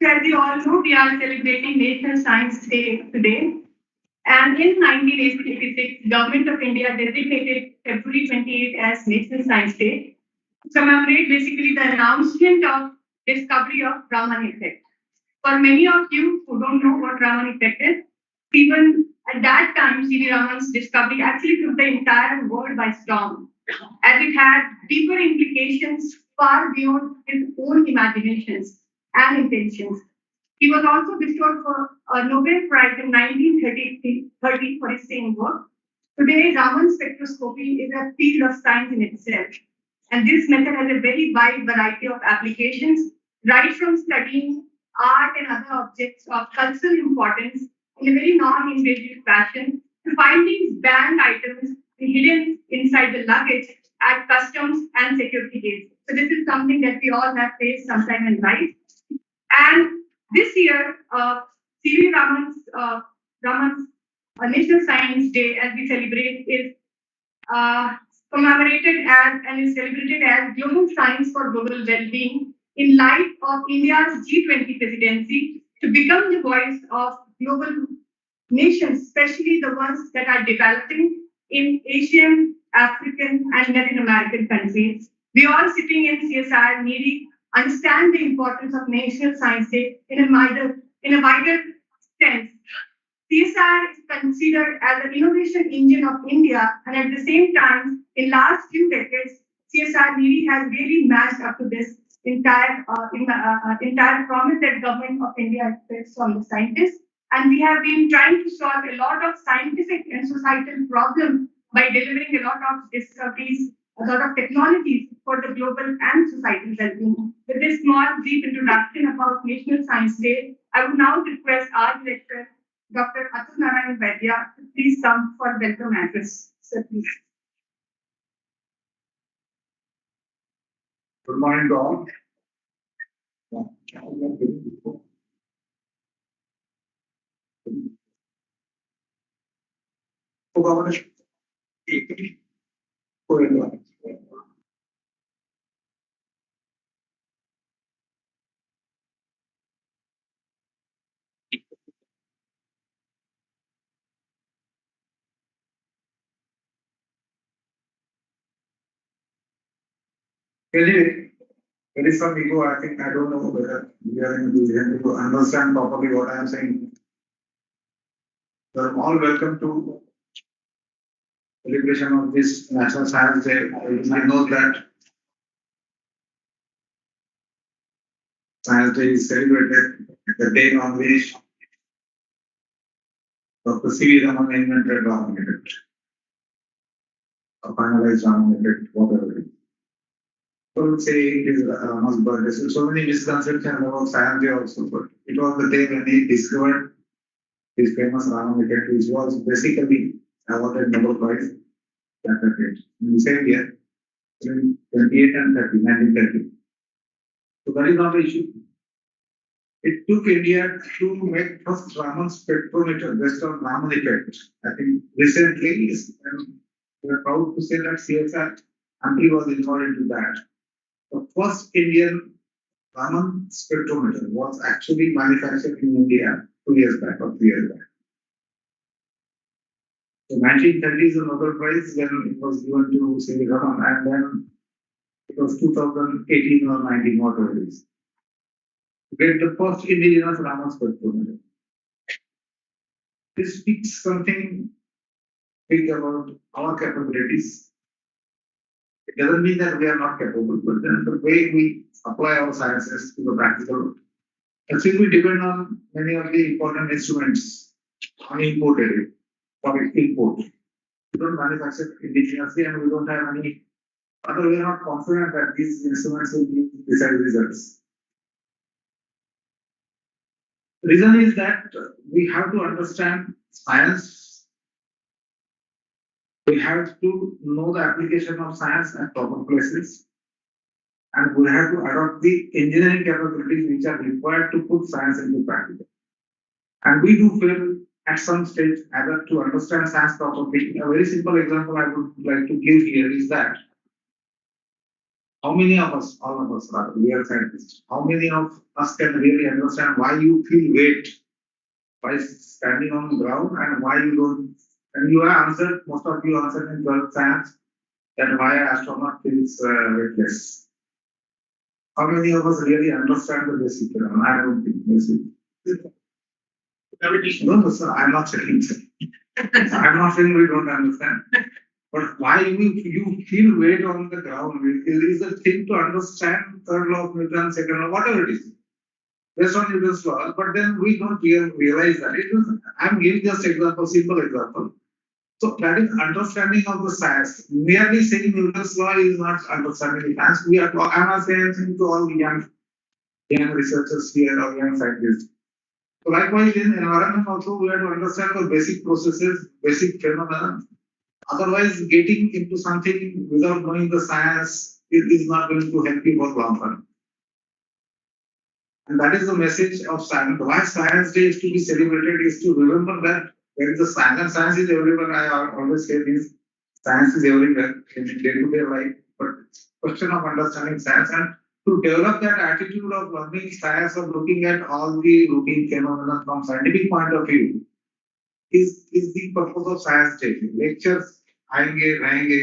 So as you all know, we are celebrating National Science Day today. And in 1986, Government of India designated February 28 as National Science Day to commemorate basically the announcement of discovery of Raman effect. For many of you who don't know what Raman effect is, even at that time, C.V. Raman's discovery actually took the entire world by storm, as it had deeper implications far beyond his own imaginations and intentions. He was also bestowed for a Nobel Prize in 1930 for his same work. Today, Raman spectroscopy is a field of science in itself. And this method has a very wide variety of applications, right from studying art and other objects of cultural importance in a very non-invasive fashion to finding banned items hidden inside the luggage at customs and security gates. So this is something that we all have faced sometime in life. And this year, C.V. Raman's National Science Day, as we celebrate, is uh, commemorated as and is celebrated as Global Science for Global Well-being in light of India's G20 presidency to become the voice of global nations, especially the ones that are developing in Asian, African, and Latin American countries. We all sitting in CSIR-NEERI understand the importance of National Science Day in a wider sense. CSIR is considered as an innovation engine of India, and at the same time, in last few decades, CSIR-NEERI has really matched up to this entire promise that government of India expects from the scientists. And we have been trying to solve a lot of scientific and societal problems by delivering a lot of discoveries, a lot of technologies for the global and societal well-being. With this small, brief introduction about National Science Day, I would now request our director, Dr. Atul Narayan Vaidya, to please come for welcome address. So please. Good morning to all. Anyway, there is some ego. I think I don't know whether we are in a position to understand properly what I am saying. You are all welcome to celebration of this National Science Day. I know that Science Day is celebrated the day on which Dr. C.V. Raman invented Raman effect, or finalized Raman effect, whatever it is. So I would say it is Raman's birthday. So many misconceptions about Science Day also, but it was the day when he discovered his famous Raman effect, which was basically awarded Nobel Prize that decade. In the same year, in 28 and 30, 1930. So that is not the issue. It took India to make first Raman spectrometer based on Raman effect. I think recently, we are proud to say that CSIR-NEERI was involved into that. The first Indian Raman spectrometer was actually manufactured in India 2 years back or 3 years back. So 1930 is the Nobel Prize when it was given to C.V. Raman, and then it was 2018 or 19, whatever it is. To get the first indigenous Raman spectrometer. This speaks something big about our capabilities. It doesn't mean that we are not capable, but then the way we apply our sciences to the practical world. Actually, we depend on many of the important instruments on imported for import. We don't manufacture indigenously and we don't have any other, we are not confident that these instruments will give desired results. The reason is that we have to understand science. We have to know the application of science at proper places. And we have to adopt the engineering capabilities which are required to put science into practice. And we do fail at some stage either to understand science properly. A very simple example I would like to give here is that How many of us, all of us are real scientists, how many of us can really understand why you feel weight by standing on the ground and why you don't? And you have answered, most of you answered in 12th science that why an astronaut feels weightless. How many of us really understand the basic phenomenon? I don't think basic. No, no, sir, I'm not saying. I'm not saying we don't understand. But why you feel weight on the ground is a thing to understand third law of Newton, second law, whatever it is, based on Newton's law. But then we don't realize that. I'm giving just example, simple example. So that is understanding of the science. Merely saying Newton's law is not understanding the science. I'm not saying to all young researchers here or young scientists. So likewise in environment also we have to understand the basic processes, basic phenomena. Otherwise, getting into something without knowing the science is not going to help you for long run. And that is the message of science. Why Science Day is to be celebrated is to remember that there is a science, and science is everywhere. I always say this: science is everywhere in day-to-day life. But question of understanding science and to develop that attitude of learning science, of looking at all the routine phenomena from scientific point of view, is the purpose of Science Day. Lectures आएंगे रहेंगे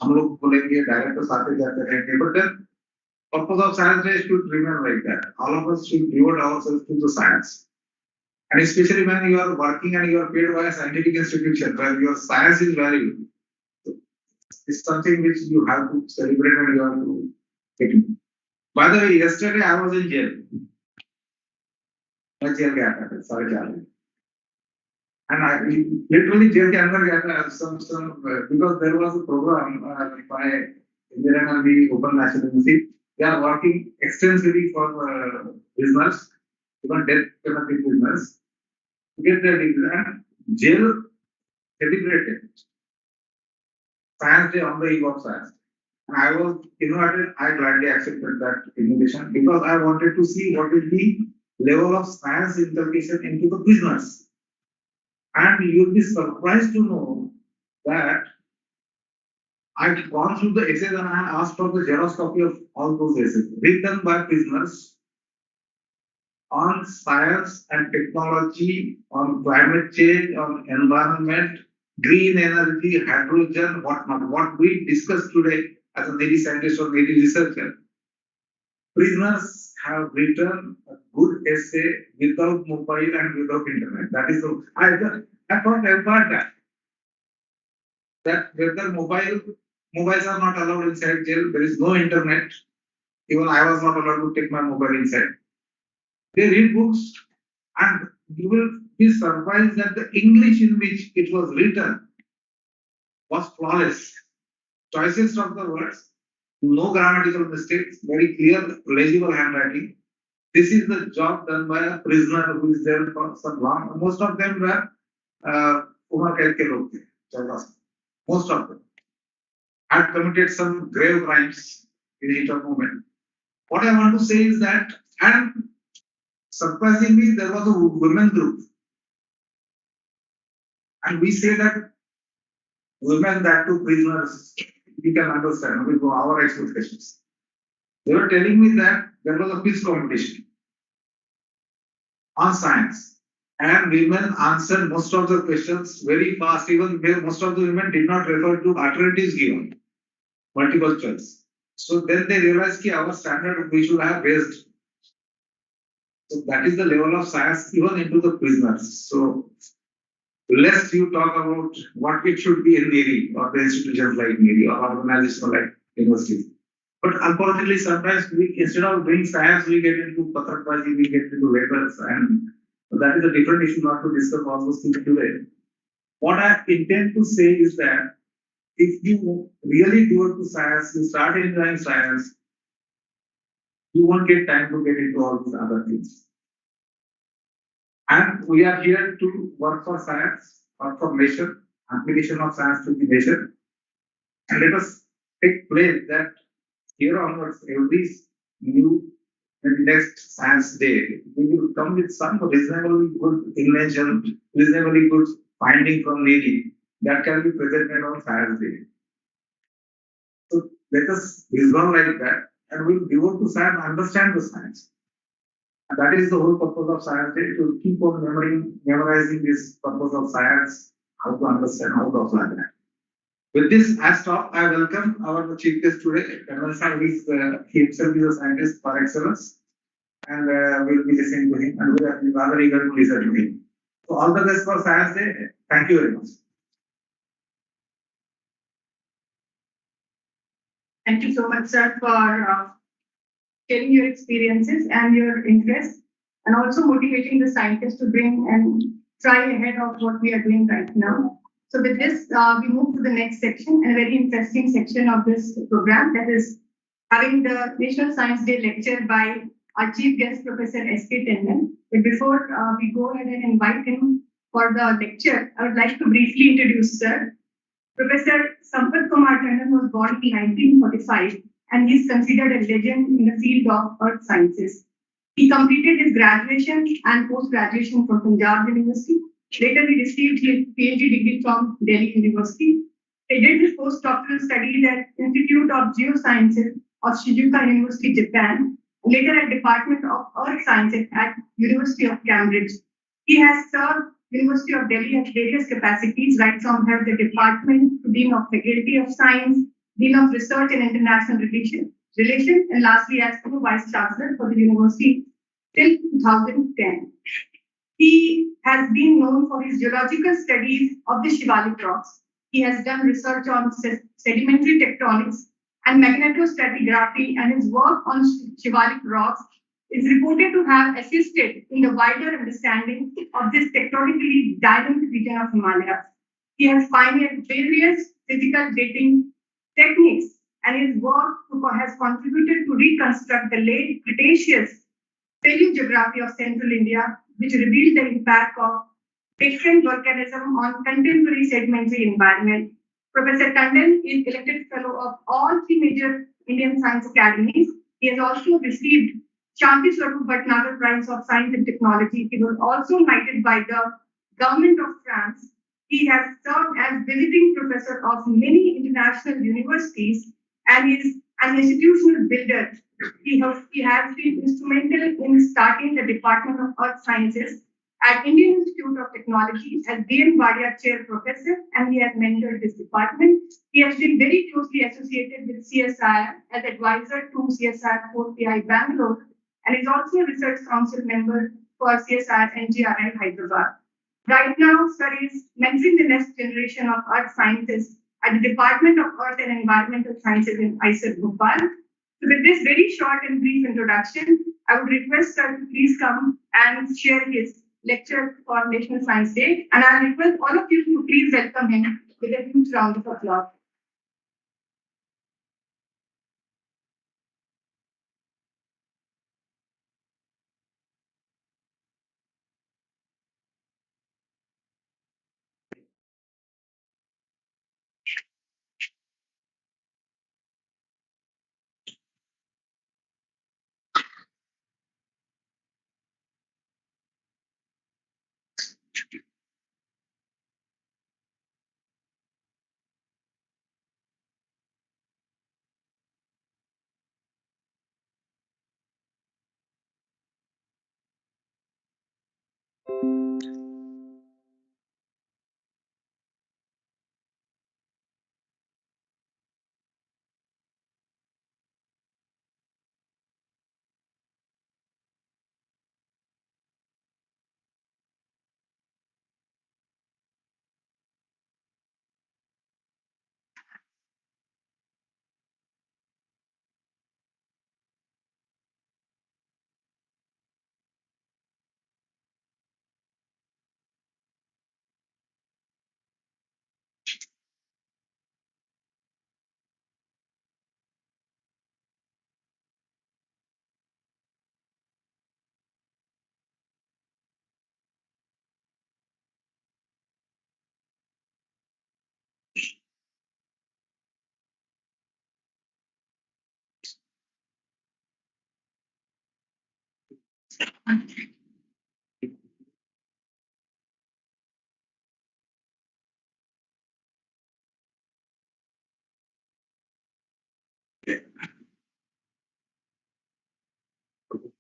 हम लोग बोलेंगे directors आते जाते रहेंगे but then purpose of Science Day should remain like that. All of us should devote ourselves to the science, and especially when you are working and you are paid by a scientific institution where your science is valued. It's something which you have to celebrate and you have to get in. By the way, yesterday I was in jail. मैं jail गया था 4:30 and I literally jail के अंदर गया था some because there was a program by Indian Army Open National University. They are working extensively for prisoners, even death penalty prisoners, to get their degree. And jail celebrated Science Day on the eve of Science. And I was invited. I gladly accepted that invitation because I wanted to see what is the level of science inculcation into the prisoners. And you'll be surprised to know that I've gone through the essays and I asked for the Xerox copy of all those essays written by prisoners on science and technology, on climate change, on environment, green energy, hydrogen, whatnot. What we discussed today as a NEERI scientist or NEERI researcher, prisoners have written a good essay without mobile and without internet. That is the I thought about that whether mobiles are not allowed inside jail, there is no internet. Even I was not allowed to take my mobile inside. They read books, and you will be surprised that the English in which it was written was flawless. Choices of the words, no grammatical mistakes, very clear, legible handwriting. This is the job done by a prisoner who is there for some long. Most of them were umar kaid ke log the. Most of them had committed some grave crimes in heat of moment. What I want to say is that, and surprisingly, there was a women group, and we say that women that two prisoners, we can understand with our expectations. They were telling me that there was a quiz competition on science, and women answered most of the questions very fast. Even most of the women did not refer to alternatives given, multiple choice. So then they realized that our standard we should have raised. So that is the level of science even into the prisoners. So lest you talk about what it should be in NEERI or the institutions like NEERI or organizations like universities. But unfortunately, sometimes instead of doing science, we get into patrabazi, we get into letters, and that is a different issue not to discuss all those things today. What I intend to say is that if you really devote to science, you start enjoying science, you won't get time to get into all these other things. And we are here to work for science, work for nation, application of science to the nation. And let us take place that here onwards, every new and next science day, we will come with some reasonably good invention, reasonably good finding from NEERI that can be presented on science day. So let us resolve like that, and we'll devote to science, understand the science. And that is the whole purpose of science day, to keep on memorizing this purpose of science, how to understand, how to apply that. With this, I stop. I welcome our chief guest today, Colonel Sir. He himself is a scientist par excellence, and we'll be listening to him, and we are rather eager to listen to him. So, all the best for Science Day. Thank you very much. Thank you so much, sir, for sharing your experiences and your interests, and also motivating the scientists to bring and try ahead of what we are doing right now. So with this, we move to the next section, a very interesting section of this program, that is having the National Science Day lecture by our chief guest, Professor S.K. Tandon. But before we go ahead and invite him for the lecture, I would like to briefly introduce Sir. Professor Sampath Kumar Tandon was born in 1945 and he is considered a legend in the field of earth sciences. He completed his graduation and post-graduation from Punjab University. Later, he received his PhD degree from Delhi University. He did his postdoctoral studies at Institute of Geosciences of Shizuoka University, Japan. Later, at Department of Earth Sciences at University of Cambridge. He has served University of Delhi at various capacities, right from head of the department to Dean of Faculty of Science, Dean of Research and International Relations, and lastly as Vice Chancellor for the university till 2010. He has been known for his geological studies of the Shivalik rocks. He has done research on sedimentary tectonics and magnetostratigraphy, and his work on Shivalik rocks is reported to have assisted in the wider understanding of this tectonically dynamic region of Himalayas. He has pioneered various physical dating techniques, and his work has contributed to reconstruct the late Cretaceous paleogeography of central India, which revealed the impact of different volcanism on contemporary sedimentary environment. Professor Tandon is elected fellow of all three major Indian science academies. He has also received Shanti Swarup Bhatnagar Prize of Science and Technology. He was also knighted by the government of France. He has served as visiting professor of many international universities and is an institutional builder. He has been instrumental in starting the Department of Earth Sciences at Indian Institute of Technology as D.N. Wadia Chair Professor, and he has mentored this department. He has been very closely associated with CSIR as advisor to CSIR 4PI Bangalore, and is also a research council member for CSIR NGRI Hyderabad. Right now, sir is mentoring the next generation of earth scientists at the Department of Earth and Environmental Sciences in ISER Bhopal. So with this very short and brief introduction, I would request sir to please come and share his lecture for National Science Day. And I request all of you to please welcome him with a huge round of applause.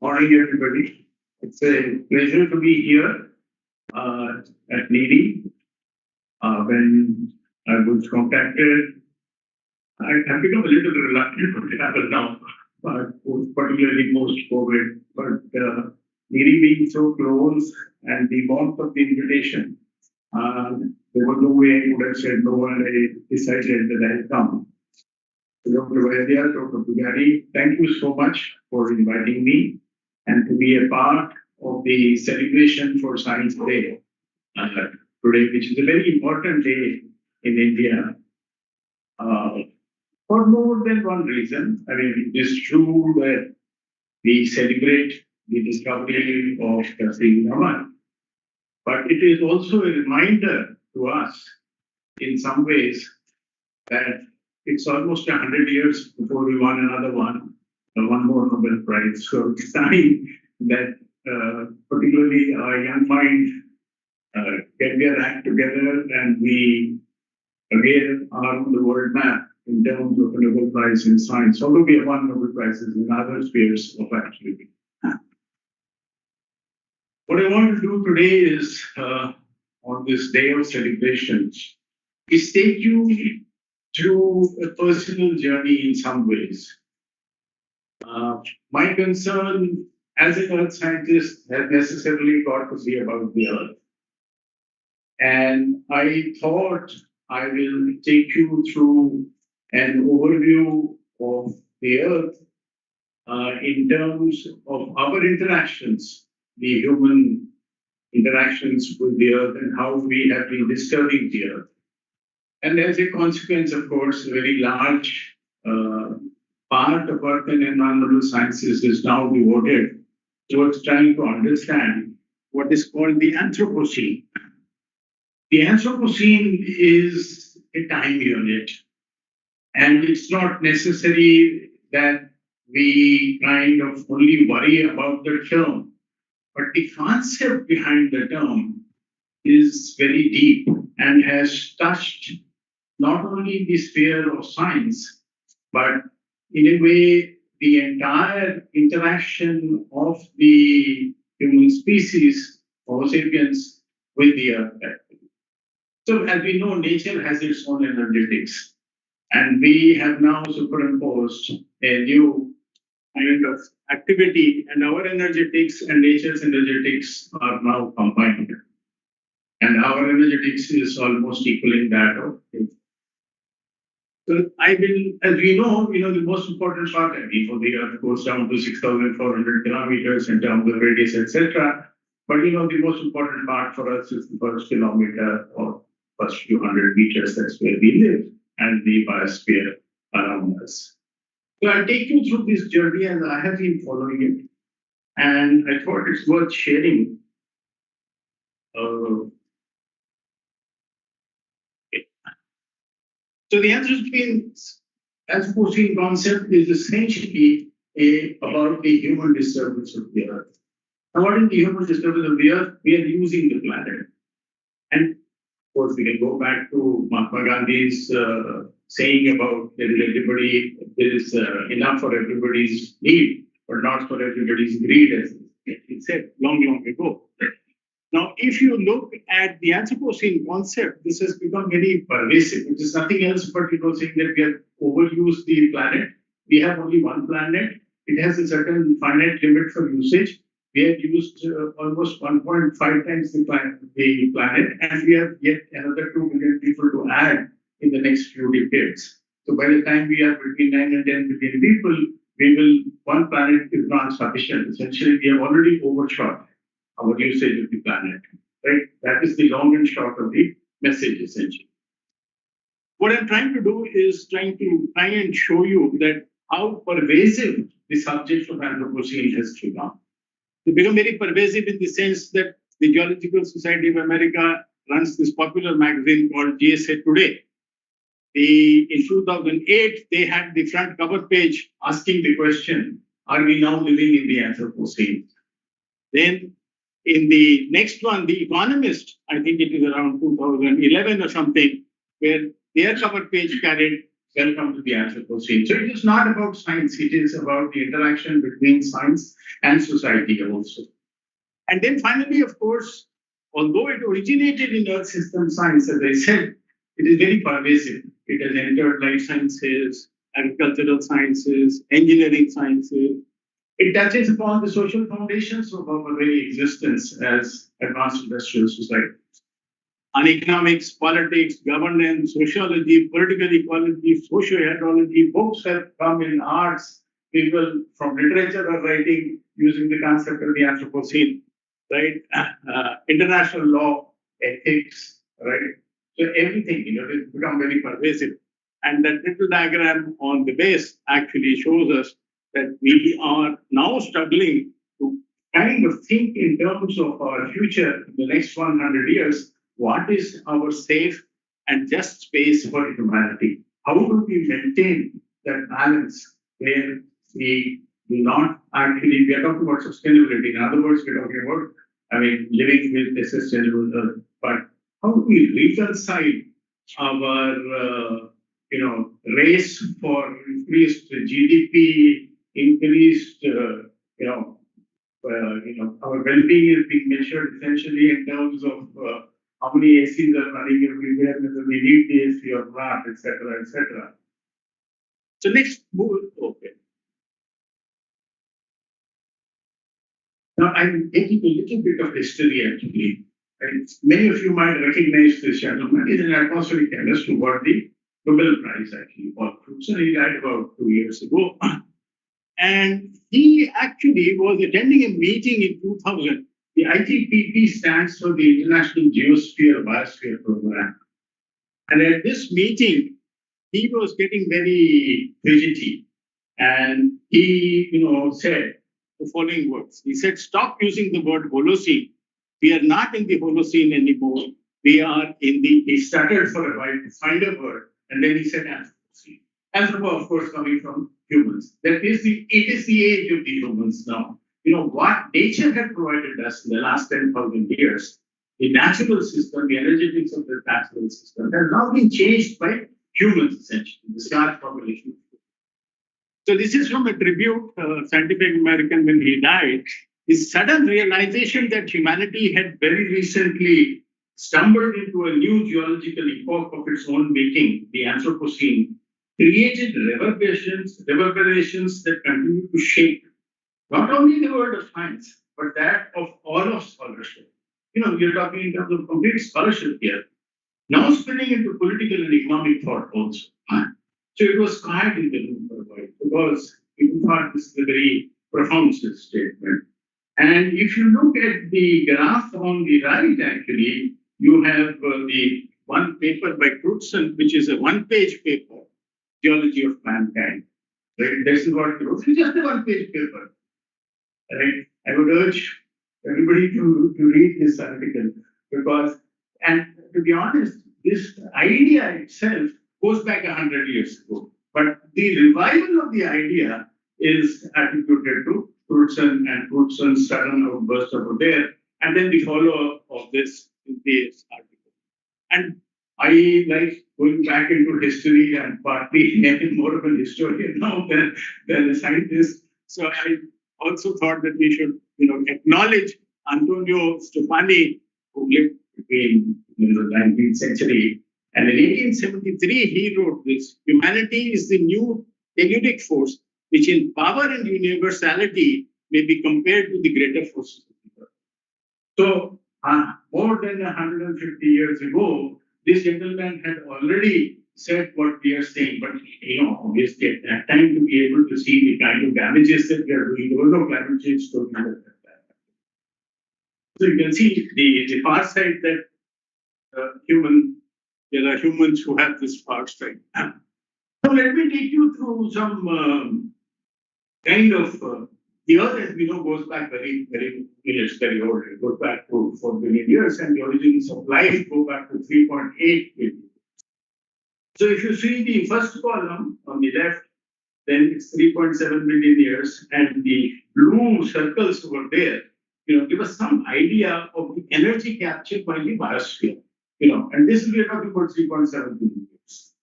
Morning, everybody. It's a pleasure to be here at NEERI. When I was contacted, I've become a little reluctant to travel now, but particularly post-COVID. But NEERI being so close and the warmth of the invitation, there was no way I would have said no, and I decided that I'll come. Dr. Vaidya, Dr. Pujari, thank you so much for inviting me and to be a part of the celebration for Science Day today, which is a very important day in India for more than one reason. I mean, it is true that we celebrate the discovery of the Raman, but it is also a reminder to us in some ways that it's almost 100 years before we won another one more Nobel Prize. So it's time that particularly our young mind get their act together and we again are on the world map in terms of a Nobel Prize in science, although we have won Nobel Prizes in other spheres of activity. What I want to do today is, on this day of celebrations, is take you through a personal journey in some ways. My concern as an earth scientist has necessarily got to be about the earth. And I thought I will take you through an overview of the earth in terms of our interactions, the human interactions with the earth and how we have been disturbing the earth. And as a consequence, of course, a very large part of earth and environmental sciences is now devoted towards trying to understand what is called the Anthropocene. The Anthropocene is a time unit, and it's not necessary that we kind of only worry about the term, but the concept behind the term is very deep and has touched not only the sphere of science, but in a way, the entire interaction of the human species, Homo sapiens, with the earth. So, as we know, nature has its own energetics, and we have now superimposed a new kind of activity, and our energetics and nature's energetics are now combined. And our energetics is almost equaling that of nature. So I will, as we know, the most important part, for the Earth goes down to 6,400 kilometers in terms of radius, etc. But the most important part for us is the first kilometer or first few hundred meters. That's where we live, and the biosphere around us. So I'll take you through this journey as I have been following it, and I thought it's worth sharing. So the Anthropocene concept is essentially about the human disturbance of the earth. Now, what is the human disturbance of the earth? We are using the planet. And of course, we can go back to Mahatma Gandhi's saying about there is enough for everybody's need, but not for everybody's greed, as he said long, long ago. Now, if you look at the Anthropocene concept, this has become very pervasive. It is nothing else but saying that we have overused the planet. We have only one planet. It has a certain finite limit for usage. We have used almost 1.5 times the planet, and we have yet another 2 billion people to add in the next few decades. So by the time we are between 9 and 10 billion people, one planet is not sufficient. Essentially, we have already overshot our usage of the planet, right? That is the long and short of the message, essentially. What I'm trying to do is try and show you that how pervasive the subject of Anthropocene has become. It's become very pervasive in the sense that the Geological Society of America runs this popular magazine called GSA Today. In 2008, they had the front cover page asking the question, are we now living in the Anthropocene? Then in the next one, The Economist, I think it is around 2011 or something, where their cover page carried welcome to the Anthropocene. So it is not about science, it is about the interaction between science and society also. And then finally, of course, although it originated in Earth system science, as I said, it is very pervasive. It has entered life sciences, agricultural sciences, engineering sciences. It touches upon the social foundations of our very existence as advanced industrial society. On economics, politics, governance, sociology, political equality, socio-ethology, books have come in arts. People from literature are writing using the concept of the Anthropocene, right? International law, ethics, right? So everything, it's become very pervasive. And that little diagram on the base actually shows us that we are now struggling to kind of think in terms of our future in the next 100 years. What is our safe and just space for humanity? How do we maintain that balance where we do not actually, we are talking about sustainability. In other words, we're talking about, living with a sustainable earth. But how do we reconcile our, race for increased GDP, increased, our well-being is being measured essentially in terms of how many ACs are running everywhere, whether we need the AC or not, etc., etc. So next move, okay. Now I'm taking a little bit of history actually. And many of you might recognize this gentleman. He's an atmospheric chemist who got the Nobel Prize actually for Crutzen. He died about 2 years ago. And he actually was attending a meeting in 2000. The IGPP stands for the International Geosphere Biosphere Program. And at this meeting, he was getting very fidgety. And he, said the following words. He said, stop using the word Holocene. We are not in the Holocene anymore. We are in the, he started for a while to find a word. And then he said Anthropocene. Anthropo, of course, coming from humans. It is the age of the humans now. What nature had provided us in the last 10,000 years, the natural system, the energetics of the natural system, has now been changed by humans, essentially, the large population. So this is from a tribute, Scientific American, when he died. His sudden realization that humanity had very recently stumbled into a new geological epoch of its own making, the Anthropocene, created reverberations that continue to shape not only the world of science, but that of all of scholarship. You're talking in terms of complete scholarship here. Now spilling into political and economic thought also. So it was quiet in the room for a while because people thought this is a very profound statement. And if you look at the graph on the right, actually, you have the one paper by Crutzen, which is a one-page paper, Geology of Mankind. Right? This is what Crutzen is just a one-page paper. Right? I would urge everybody to read this article because, and to be honest, this idea itself goes back 100 years ago. But the revival of the idea is attributed to Crutzen and Crutzen's sudden outburst over there, and then the follow-up of this in this article. And I like going back into history and partly more of a historian now than a scientist. So I also thought that we should, acknowledge Antonio Stefani, who lived between the 19th century. And in 1873, he wrote this: humanity is the new telluric force, which in power and universality may be compared to the greater forces of the earth. So, more than 150 years ago, this gentleman had already said what we are saying, but obviously at that time to be able to see the kind of damages that we are doing, there was no climate change talking about that. So you can see the far side that there are humans who have this far side. So let me take you through some kind of the Earth, as we know, goes back very, very, it's very old. It goes back to 4 billion years, and the origins of life go back to 3.8 billion. So if you see the first column on the left, then it's 3.7 billion years, and the blue circles over there, give us some idea of the energy captured by the biosphere. And this we are talking about 3.7 billion years.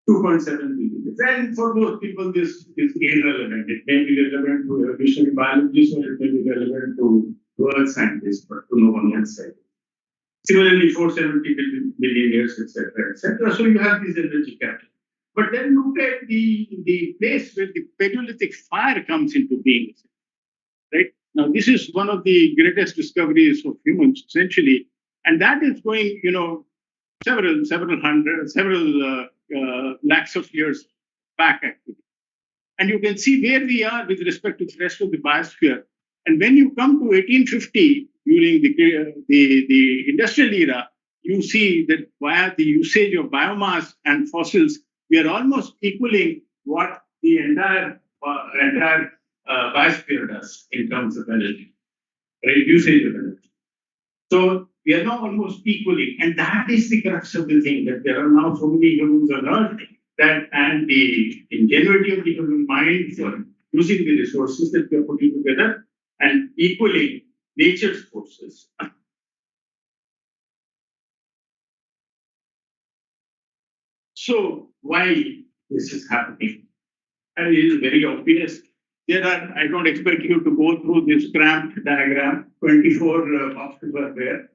2.7 billion. And for most people, this is irrelevant. It may be relevant to evolutionary biologists or it may be relevant to earth scientists, but to no one else. Similarly, 470 billion years, etc., etc. So you have this energy capital. But then look at the place where the Paleolithic fire comes into being. Right now, this is one of the greatest discoveries of humans, essentially, and that is going, several lakhs of years back, actually. And you can see where we are with respect to the rest of the biosphere. And when you come to 1850, during the industrial era, you see that via the usage of biomass and fossils, we are almost equaling what the entire biosphere does in terms of energy, right? Usage of energy. So we are now almost equaling, and that is the crux of the thing, that there are now so many humans on Earth that, and the ingenuity of the human mind for using the resources that we are putting together and equaling nature's forces. So why this is happening? And it is very obvious. I don't expect you to go through this cramped diagram, 24 boxes are there.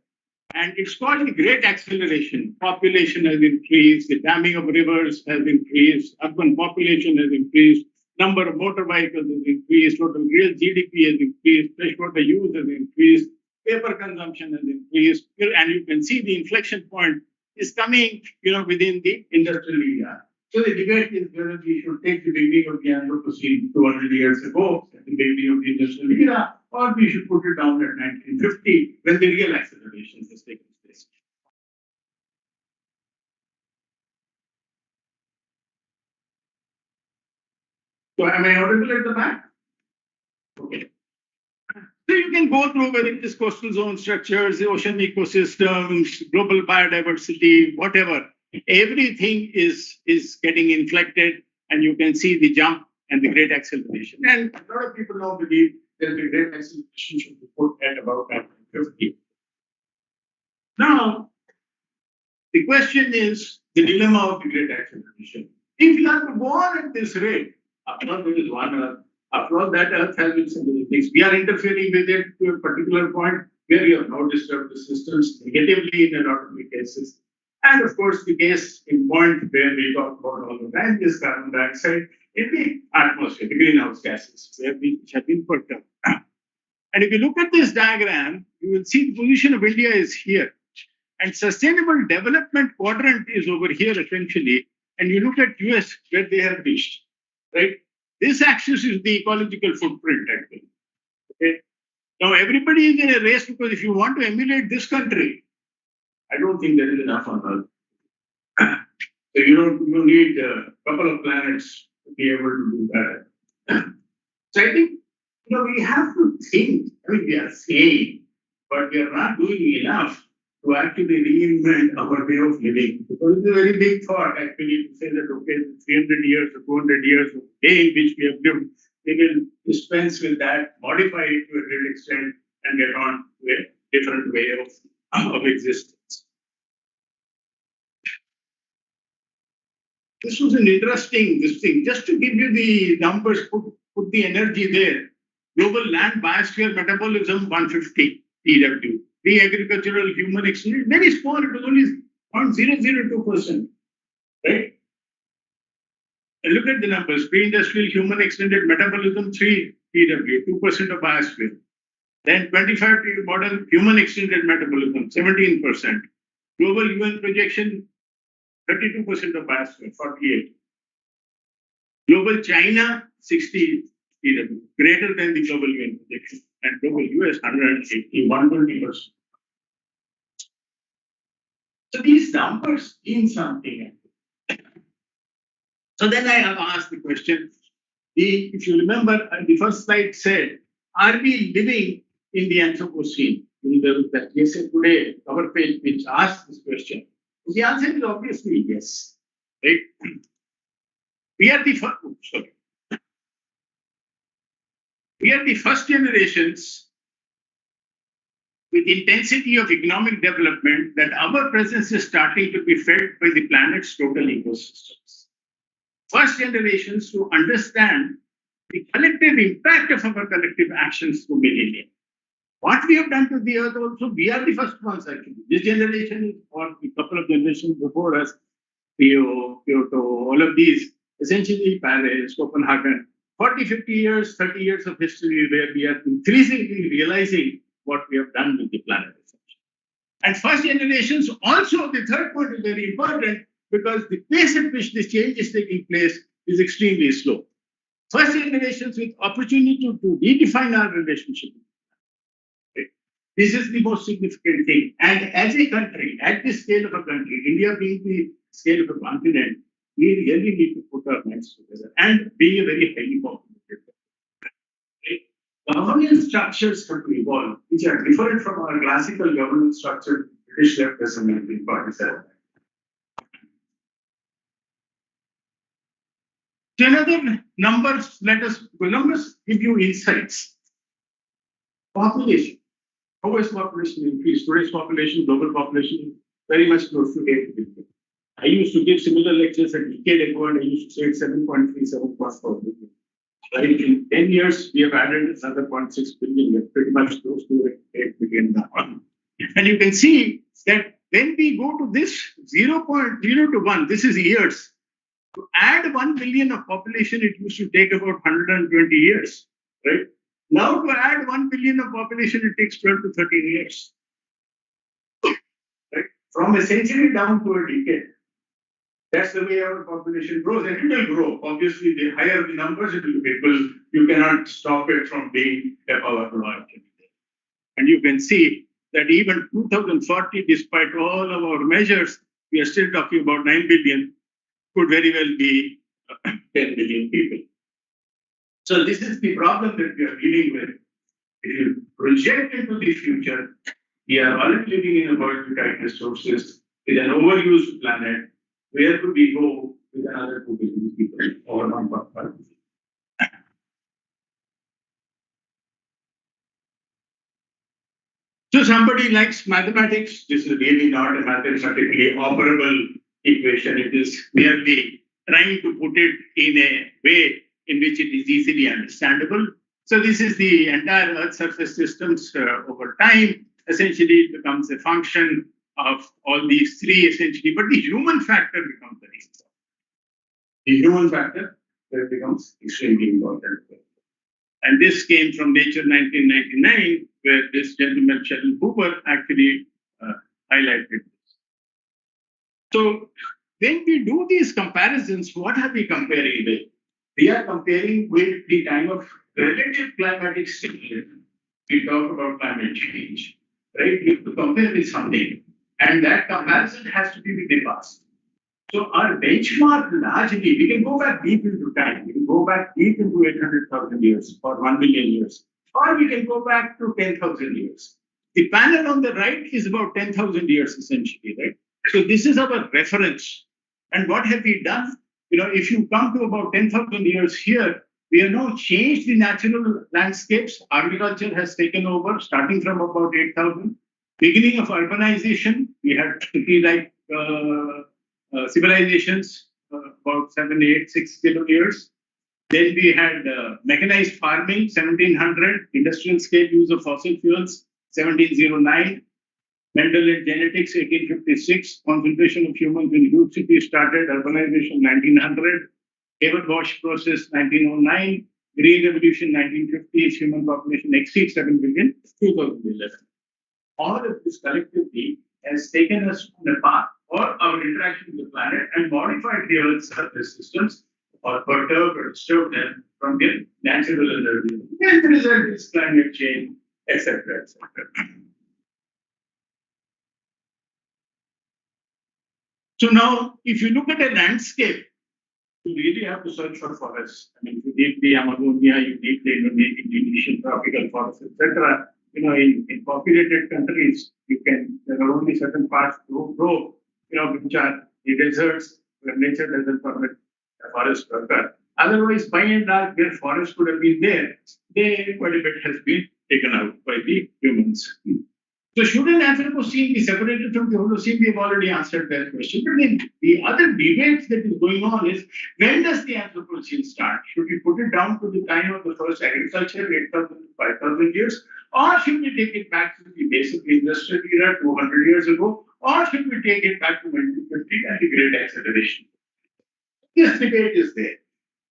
And it's called the great acceleration. Population has increased, the damming of rivers has increased, urban population has increased, number of motor vehicles has increased, total real GDP has increased, freshwater use has increased, paper consumption has increased, and you can see the inflection point is coming, within the industrial era. So the debate is whether we should take the beginning of the Anthropocene 200 years ago, at the beginning of the industrial era, or we should put it down at 1950 when the real acceleration has taken place. So am I audible at the back? Okay. So you can go through whether it is coastal zone structures, the ocean ecosystems, global biodiversity, whatever. Everything is getting inflected, and you can see the jump and the great acceleration. And a lot of people now believe that the great acceleration should be put at about 1950. Now, the question is the dilemma of the great acceleration. If you have to go on at this rate, after all, there is one Earth. After all, that Earth has been so many things. We are interfering with it to a particular point where we have now disturbed the systems negatively in a lot of the cases. And of course, the case in point where we talk about all the time is carbon dioxide in the atmosphere, the greenhouse gases, which have been put down. And if you look at this diagram, you will see the position of India is here. And sustainable development quadrant is over here essentially. And you look at US where they have reached, right? This axis is the ecological footprint actually. Okay. Now everybody is in a race because if you want to emulate this country, I don't think there is enough on Earth. So you need a couple of planets to be able to do that. So I think we have to think. I mean, we are saying, but we are not doing enough to actually reinvent our way of living. Because it's a very big thought, actually, to say that, okay, 300 years or 200 years of the day in which we have lived, we will dispense with that, modify it to a great extent, and get on to a different way of existence. This was an interesting thing. Just to give you the numbers, put the energy there. Global land biosphere metabolism 150 TW. Pre-agricultural human extended, very small, it was only 0.002%, right? And look at the numbers. Pre-industrial human extended metabolism 3 TW, 2% of biosphere. Then 25 modern human extended metabolism, 17%. Global UN projection, 32% of biosphere, 48. Global China, 60 TW, greater than the global UN projection. And global US, 180, 120%. So these numbers mean something. So then I have asked the question, if you remember, the first slide said, are we living in the Anthropocene? That JSA Today cover page which asks this question. The answer is obviously yes. Right? We are the first generations with intensity of economic development that our presence is starting to be felt by the planet's total ecosystems. first generations to understand the collective impact of our collective actions to millennia. What we have done to the earth also, we are the first ones actually. This generation or a couple of generations before us, Kyoto, all of these, essentially Paris, Copenhagen, 40, 50 years, 30 years of history where we are increasingly realizing what we have done with the planet. And first generations also, the third point is very important because the pace at which this change is taking place is extremely slow. First generations with opportunity to redefine our relationship. This is the most significant thing. And as a country, at the scale of a country, India being the scale of a continent, we really need to put our minds together and be a very highly populated. Right? Governance structures have to evolve, which are different from our classical governance structure British left as a 1947. So another numbers, numbers give you insights. Population. How has population increased? Today's population, global population, very much close to 8 billion. I used to give similar lectures a decade ago, and I used to say it's 7.37 plus per billion. Right? In 10 years, we have added another 0.6 billion. We're pretty much close to 8 billion now. And you can see that when we go to this 0.0 to 1, this is years. To add 1 billion of population, it used to take about 120 years. Right? Now, to add 1 billion of population, it takes 12 to 13 years. Right? From a century down to a decade. That's the way our population grows, and it will grow. Obviously, the higher the numbers, it will be because you cannot stop it from being a powerful activity. And you can see that even 2040, despite all of our measures, we are still talking about 9 billion, could very well be 10 billion people. So this is the problem that we are dealing with. If you project into the future, we are already living in a world with tight resources, with an overused planet. Where could we go with another 2 billion people or 1.5 billion? So somebody likes mathematics. This is really not a mathematically operable equation. It is merely trying to put it in a way in which it is easily understandable. So this is the entire Earth surface systems over time. Essentially, it becomes a function of all these three essentially, but the human factor becomes very important. The human factor becomes extremely important. And this came from Nature 1999, where this gentleman, Sheldon Cooper, actually highlighted this. So when we do these comparisons, what are we comparing with? We are comparing with the time of relative climatic stimulation. We talk about climate change, right? We have to compare with something. And that comparison has to be with the past. So our benchmark largely, we can go back deep into time. We can go back deep into 800,000 years or 1 million years. Or we can go back to 10,000 years. The panel on the right is about 10,000 years essentially, right? So this is our reference. And what have we done? If you come to about 10,000 years here, we have now changed the natural landscapes. Agriculture has taken over, starting from about 8,000. Beginning of urbanization, we had city-like civilizations about 7, 8, 6 years. Then we had mechanized farming, 1700, industrial scale use of fossil fuels, 1709. Mental and genetics, 1856. Concentration of humans in huge cities started, urbanization, 1900. Hayward Wash process, 1909. Green Revolution, 1950. Human population exceeds 7 billion, 2011. All of this collectively has taken us on a path for our interaction with the planet and modified the Earth's surface systems or perturbed or disturbed them from their natural energy. And the result is climate change, etc., etc. So now, if you look at a landscape, you really have to search for forests. I mean, you need the Amazonia, you need the Indonesian tropical forests, etc. In populated countries, there are only certain parts to grow, which are the deserts where nature doesn't permit a forest to occur. Otherwise, by and large, where forest could have been there, quite a bit has been taken out by the humans. So should an Anthropocene be separated from the Holocene? We have already answered that question. But then the other debate that is going on is, when does the Anthropocene start? Should we put it down to the time of the first agriculture, 8,000 to 5,000 years? Or should we take it back to the basic industrial era 200 years ago? Or should we take it back to 1950 and the Great Acceleration? This debate is there.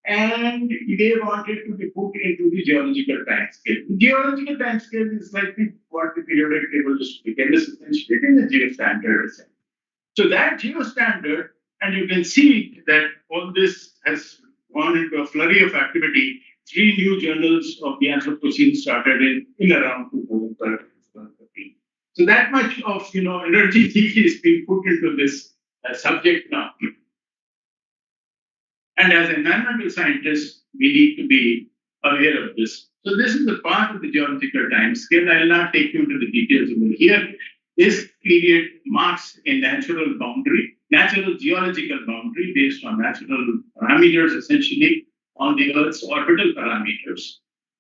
And they wanted to be put into the geological time scale. The geological time scale is like what the periodic table used to be. It is essentially in the geostandard. So that geostandard, and you can see that all this has gone into a flurry of activity. 3 new journals of the Anthropocene started in around 2012, 2013. So that much of energy is being put into this subject now. And as environmental scientists, we need to be aware of this. So this is the part of the geological time scale. I will not take you into the details over here. This period marks a natural boundary, natural geological boundary based on natural parameters, essentially on the Earth's orbital parameters.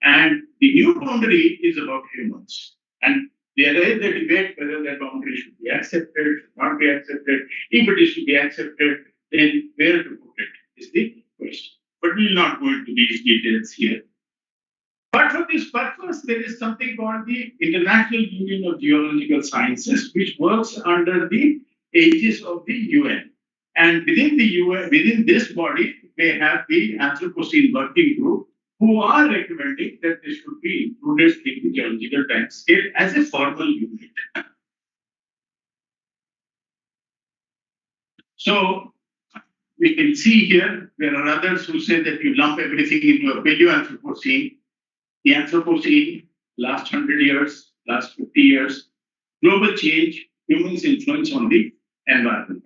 And the new boundary is about humans. And there is a debate whether that boundary should be accepted, should not be accepted. If it is to be accepted, then where to put it is the question. But we will not go into these details here. But for this purpose, there is something called the International Union of Geological Sciences, which works under the aegis of the UN. And within the UN, within this body, they have the Anthropocene Working Group, who are recommending that this should be included in the geological time scale as a formal unit. So we can see here, there are others who say that you lump everything into a Paleo-Anthropocene. The Anthropocene, last 100 years, last 50 years, global change, humans' influence on the environment.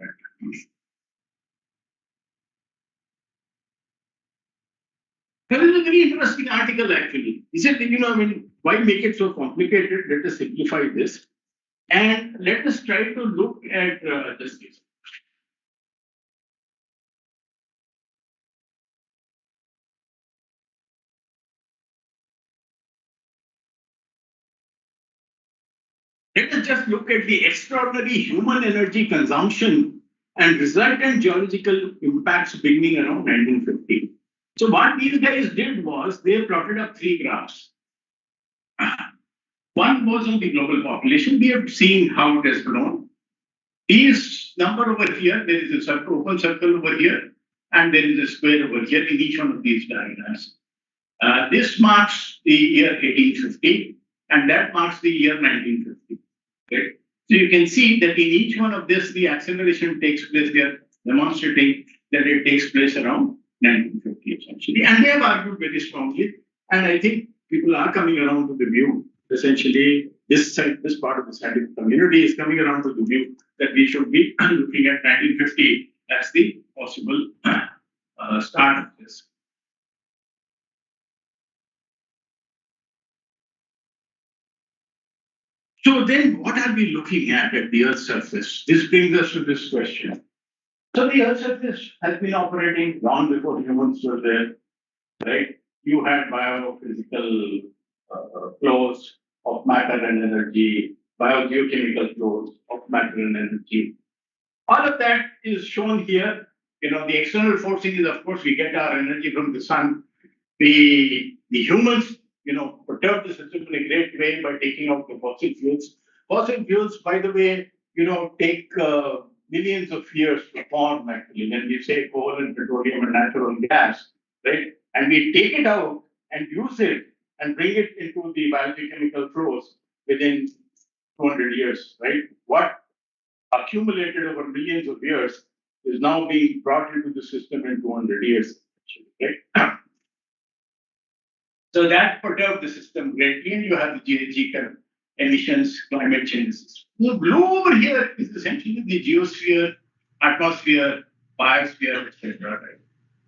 There is a very interesting article actually. He said, why make it so complicated? Let us simplify this. And let us try to look at this case. Let us just look at the extraordinary human energy consumption and resultant geological impacts beginning around 1950. So what these guys did was they plotted up 3 graphs. One was on the global population. We have seen how it has grown. This number over here, there is a circle, open circle over here, and there is a square over here in each one of these diagrams. This marks the year 1850, and that marks the year 1950. Right? So you can see that in each one of this, the acceleration takes place. They are demonstrating that it takes place around 1950 essentially. And they have argued very strongly. And I think people are coming around to the view, essentially, this part of the scientific community is coming around to the view that we should be looking at 1950 as the possible start of this. So then what are we looking at the Earth's surface? This brings us to this question. So the Earth's surface has been operating long before humans were there, right? You had biophysical flows of matter and energy, biogeochemical flows of matter and energy. All of that is shown here. The external forcing is, of course, we get our energy from the sun. The humans, perturb the system in a great way by taking out the fossil fuels. Fossil fuels, by the way, take millions of years to form, actually. When we say coal and petroleum and natural gas, right? And we take it out and use it and bring it into the biogeochemical flows within 200 years, right? What accumulated over millions of years is now being brought into the system in 200 years, right? So that perturbed the system greatly, and you have the geological emissions, climate changes. The blue over here is essentially the geosphere, atmosphere, biosphere, etc. Right?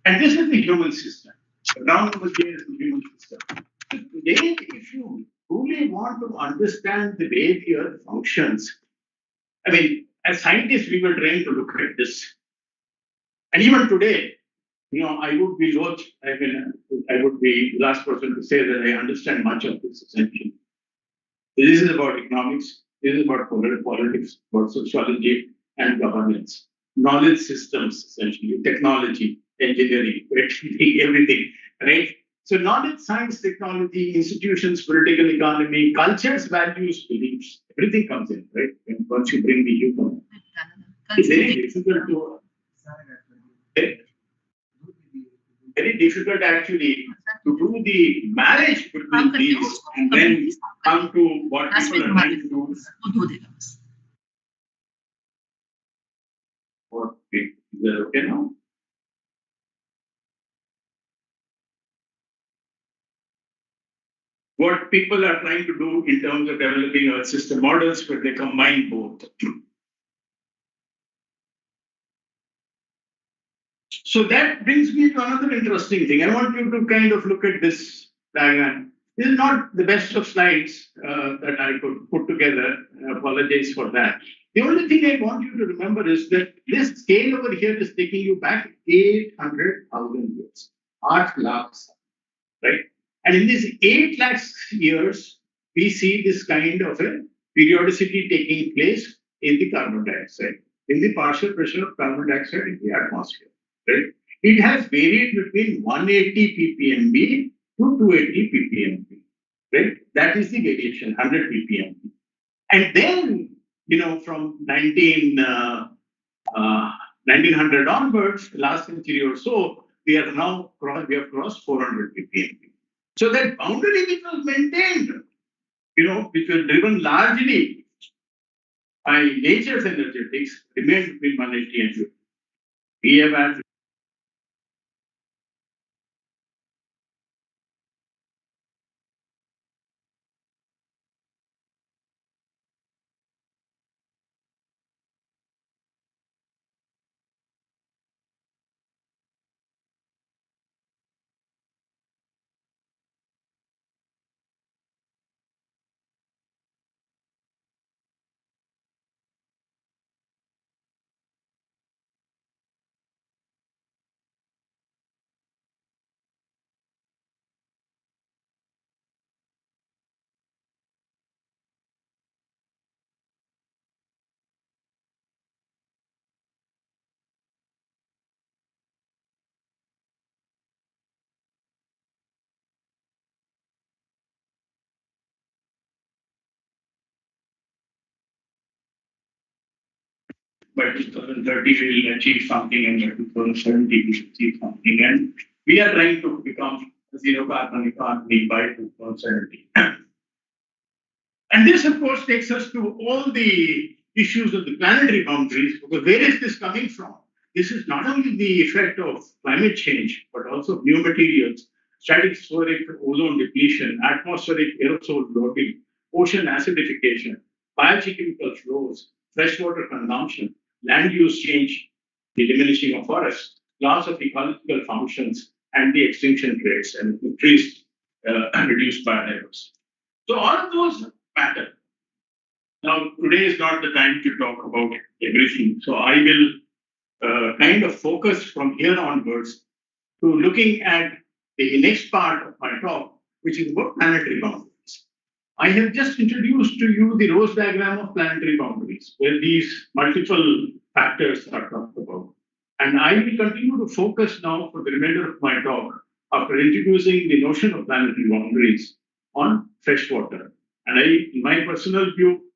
And this is the human system. The brown over here is the human system. So today, if you truly want to understand the way the Earth functions, as scientists, we were trained to look at this. And even today, I would be I would be the last person to say that I understand much of this essentially. This is about economics, This is about politics, about sociology and governance, knowledge systems, essentially, technology, engineering, creativity, everything, right? So knowledge, science, technology, institutions, political economy, cultures, values, beliefs, everything comes in, right? And once you bring the human, it's very difficult to very difficult actually to do the marriage between these and then come to what people are trying to do. What is that okay now? What people are trying to do in terms of developing Earth system models where they combine both. So that brings me to another interesting thing. I want you to kind of look at this diagram. This is not the best of slides that I could put together. I apologize for that. The only thing I want you to remember is that this scale over here is taking you back 800,000 years, 8 lakhs, right? And in these 8 lakhs years, we see this kind of a periodicity taking place in the carbon dioxide, in the partial pressure of carbon dioxide in the atmosphere, right? It has varied between 180 ppmb to 280 ppmb, right? That is the variation, 100 ppmb. And then, from 1900 onwards, last century or so, we have crossed 400 ppmb. So that boundary which was maintained, which was driven largely by nature's energetics, remained between 180 and 200. We have had by 2030 we will achieve something, and by 2070 we will achieve something. And we are trying to become a zero carbon economy by 2070. And this, of course, takes us to all the issues of the planetary boundaries, because where is this coming from? This is not only the effect of climate change, but also new materials, stratospheric ozone depletion, atmospheric aerosol loading, ocean acidification, biogeochemical flows, freshwater consumption, land use change, the diminishing of forests, loss of ecological functions, and the extinction rates and increased reduced biodiversity. So all of those matter. Now, today is not the time to talk about everything. So I will kind of focus from here onwards to looking at the next part of my talk, which is about planetary boundaries. I have just introduced to you the rose diagram of planetary boundaries, where these multiple factors are talked about. And I will continue to focus now for the remainder of my talk, after introducing the notion of planetary boundaries, on freshwater. And in my personal view,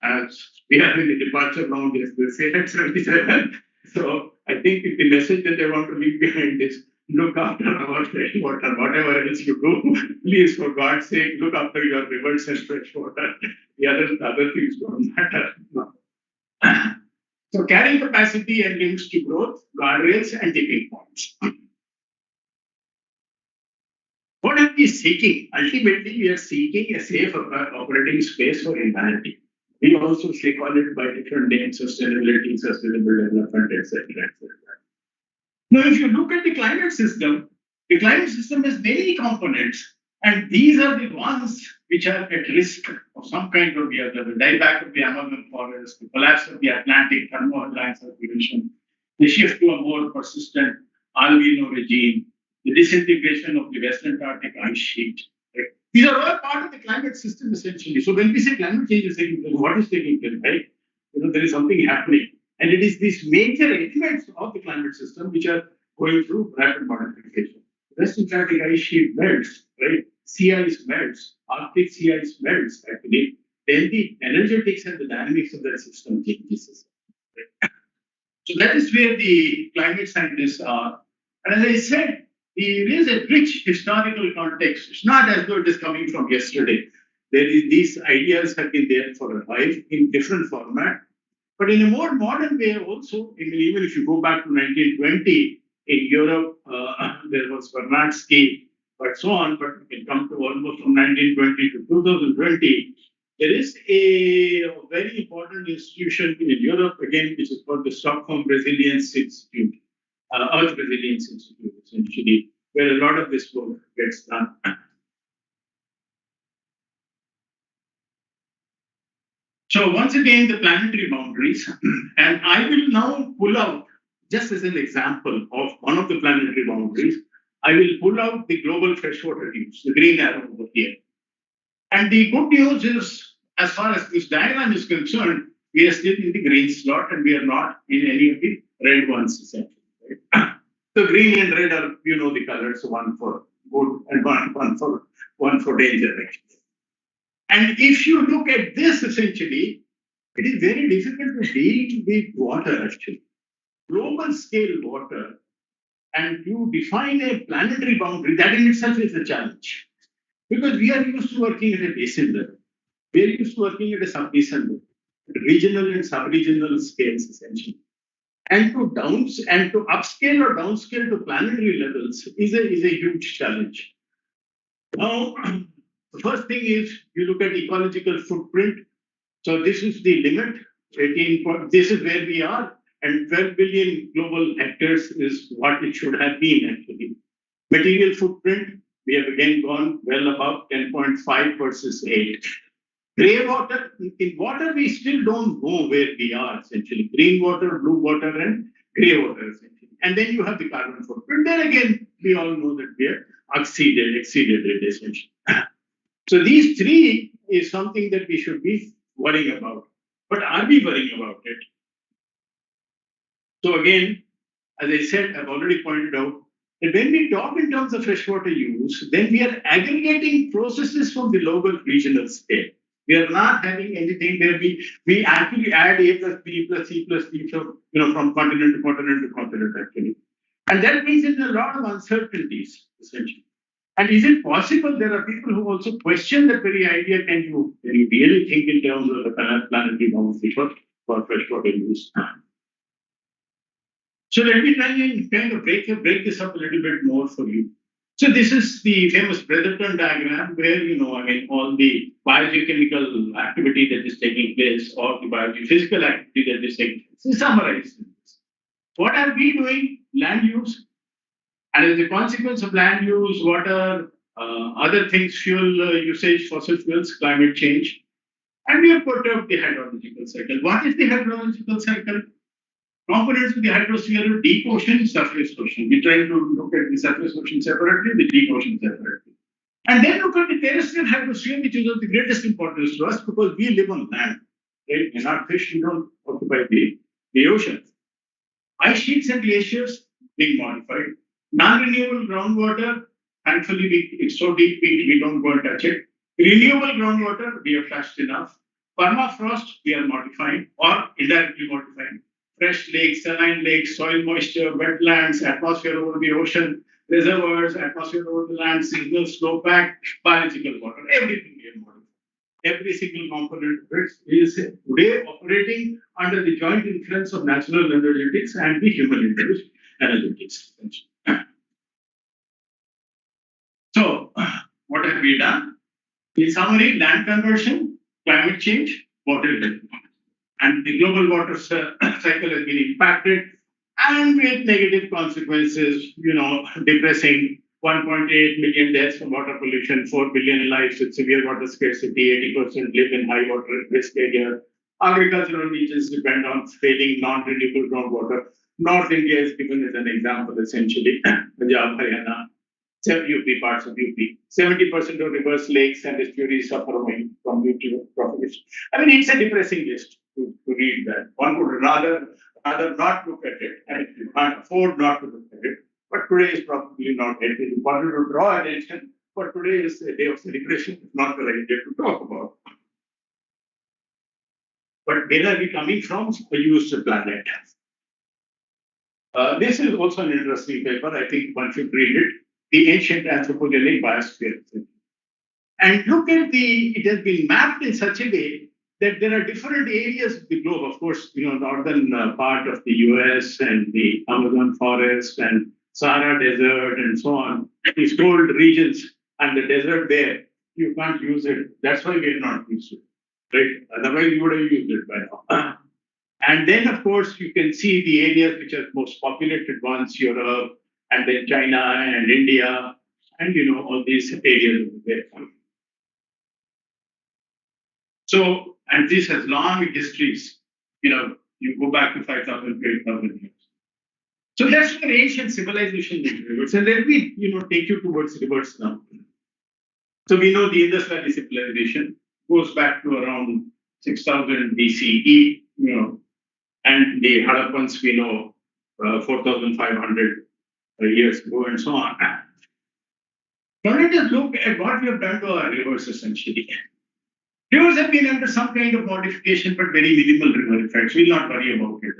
as we are in the departure round, yes, they say at 77. So I think the message that I want to leave behind is look after our freshwater, whatever else you do, please, for God's sake, look after your rivers and freshwater. The other things don't matter. No. So carrying capacity and links to growth, guardrails, and tipping points. What are we seeking? Ultimately, we are seeking a safe operating space for humanity. We also call it by different names: sustainability, sustainable development, etc., etc. Now, if you look at the climate system has many components, and these are the ones which are at risk of some kind or the other: the dieback of the Amazon forest, the collapse of the Atlantic thermo-alkaline circulation, the shift to a more persistent albedo regime, the disintegration of the West Antarctic ice sheet. Right? These are all part of the climate system essentially. So when we say climate change is taking place, what is taking place, right? There is something happening. And it is these major elements of the climate system which are going through rapid modification. West Atlantic ice sheet melts, right? Sea ice melts, Arctic sea ice melts actually. Then the energetics and the dynamics of that system changes. Right? So that is where the climate scientists are. And as I said, there is a rich historical context. It's not as though it is coming from yesterday. These ideas have been there for a while in different format. But in a more modern way also, even if you go back to 1920, in Europe, there was Vernadsky, but so on, but you can come to almost from 1920 to 2020. There is a very important institution in Europe, again, which is called the Stockholm Resilience Institute, Earth Resilience Institute, essentially, where a lot of this work gets done. So once again, the planetary boundaries, and I will now pull out, just as an example of one of the planetary boundaries, I will pull out the global freshwater use, the green arrow over here. And the good news is, as far as this diagram is concerned, we are still in the green slot and we are not in any of the red ones, essentially. Right? So green and red are, the colors, one for good and one for danger, actually. And if you look at this, essentially, it is very difficult to deal with water, actually. Global scale water, and you define a planetary boundary, that in itself is a challenge. Because we are used to working at a basin level. We are used to working at a sub-basin level, at regional and sub-regional scales, essentially. And to upscale or downscale to planetary levels is a huge challenge. Now, the first thing is you look at ecological footprint. So this is the limit. This is where we are, and 12 billion global hectares is what it should have been actually. Material footprint, we have again gone well above 10.5 versus 8. Grey water, in water we still don't know where we are essentially. Green water, blue water, and grey water essentially. And then you have the carbon footprint. Then again, we all know that we are exceeded it essentially. So these three is something that we should be worrying about. But are we worrying about it? So again, as I said, I've already pointed out that when we talk in terms of freshwater use, then we are aggregating processes from the local regional scale. We are not having anything where we actually add A plus B plus C plus D from continent to continent to continent actually. And that brings in a lot of uncertainties, essentially. And is it possible there are people who also question that very idea? Can you really think in terms of the planetary boundary for freshwater use? So let me try and kind of break this up a little bit more for you. So this is the famous Brotherton diagram where, all the biogeochemical activity that is taking place or the biophysical activity that is taking place is summarized in this. What are we doing? Land use. And as a consequence of land use, water, other things, fuel usage, fossil fuels, climate change. And we have put up the hydrological cycle. What is the hydrological cycle? Components of the hydrosphere are deep ocean, surface ocean. We're trying to look at the surface ocean separately, the deep ocean separately. And then look at the terrestrial hydrosphere, which is of the greatest importance to us because we live on land. Right? We're not fish, we don't occupy the ocean. Ice sheets and glaciers being modified. Non-renewable groundwater, thankfully, it's so deep, we don't go and touch it. Renewable groundwater, we have touched enough. Permafrost, we are modifying or indirectly modifying. Fresh lakes, saline lakes, soil moisture, wetlands, atmosphere over the ocean, reservoirs, atmosphere over the land, seasonal snowpack, biological water, everything we have modified. Every single component of it is today operating under the joint influence of natural energetics and the human energetics. So, what have we done? In summary, land conversion, climate change, water development. And the global water cycle has been impacted and with negative consequences, depressing 1.8 million deaths from water pollution, 4 billion lives with severe water scarcity, 80% live in high water risk areas. Agricultural regions depend on failing non-renewable groundwater. North India is given as an example, essentially, Punjab, Haryana. UP, parts of UP. 70% of rivers, lakes, and estuaries suffer from nutrient propagation. I mean, it's a depressing list to read that. One would rather not look at it, and you can't afford not to look at it. But today is probably not it. It's important to draw attention, but today is a day of celebration. It's not the right day to talk about. But where are we coming from? A used planet. This is also an interesting paper. I think one should read it. The Ancient Anthropogenic Biosphere. And look at it has been mapped in such a way that there are different areas of the globe. Of course, northern part of the US and the Amazon forest and Sahara Desert and so on. These cold regions and the desert there, you can't use it. That's why we are not used it, right? Otherwise, you would have used it by now. And then, of course, you can see the areas which are most populated ones, Europe, and then China and India, and all these areas over there. So, and this has long histories. You go back to 5,000 to 8,000 years. So that's where ancient civilization is. And let me, take you towards rivers now. So we know the Indus Valley civilization goes back to around 6,000 BCE, and the Harappans we know 4,500 years ago and so on. Now let us look at what we have done to our rivers essentially. Rivers have been under some kind of modification, but very minimal river effects. We'll not worry about it.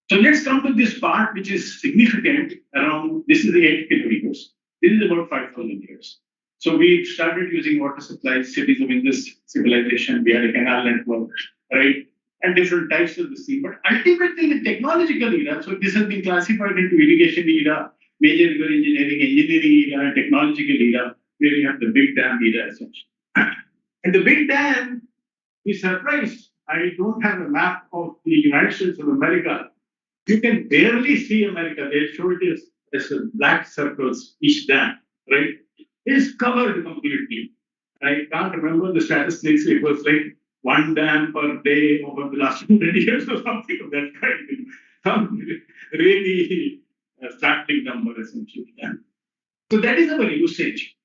So let's come to this part, which is significant around, this is the 8 kilometers. This is about 5,000 years. So we started using water supplies, cities of Indus civilization, we had a canal network, right? And different types of the sea. But ultimately, the technological era, so this has been classified into irrigation era, major river engineering era, and technological era, where we have the big dam era essentially. And the big dam is surprised. I don't have a map of the United States of America. You can barely see America. They show it as black circles, each dam, right? It is covered completely. I can't remember the statistics. It was like one dam per day over the last 100 years or something of that kind. Some really startling number, essentially. Yeah. So that is our usage.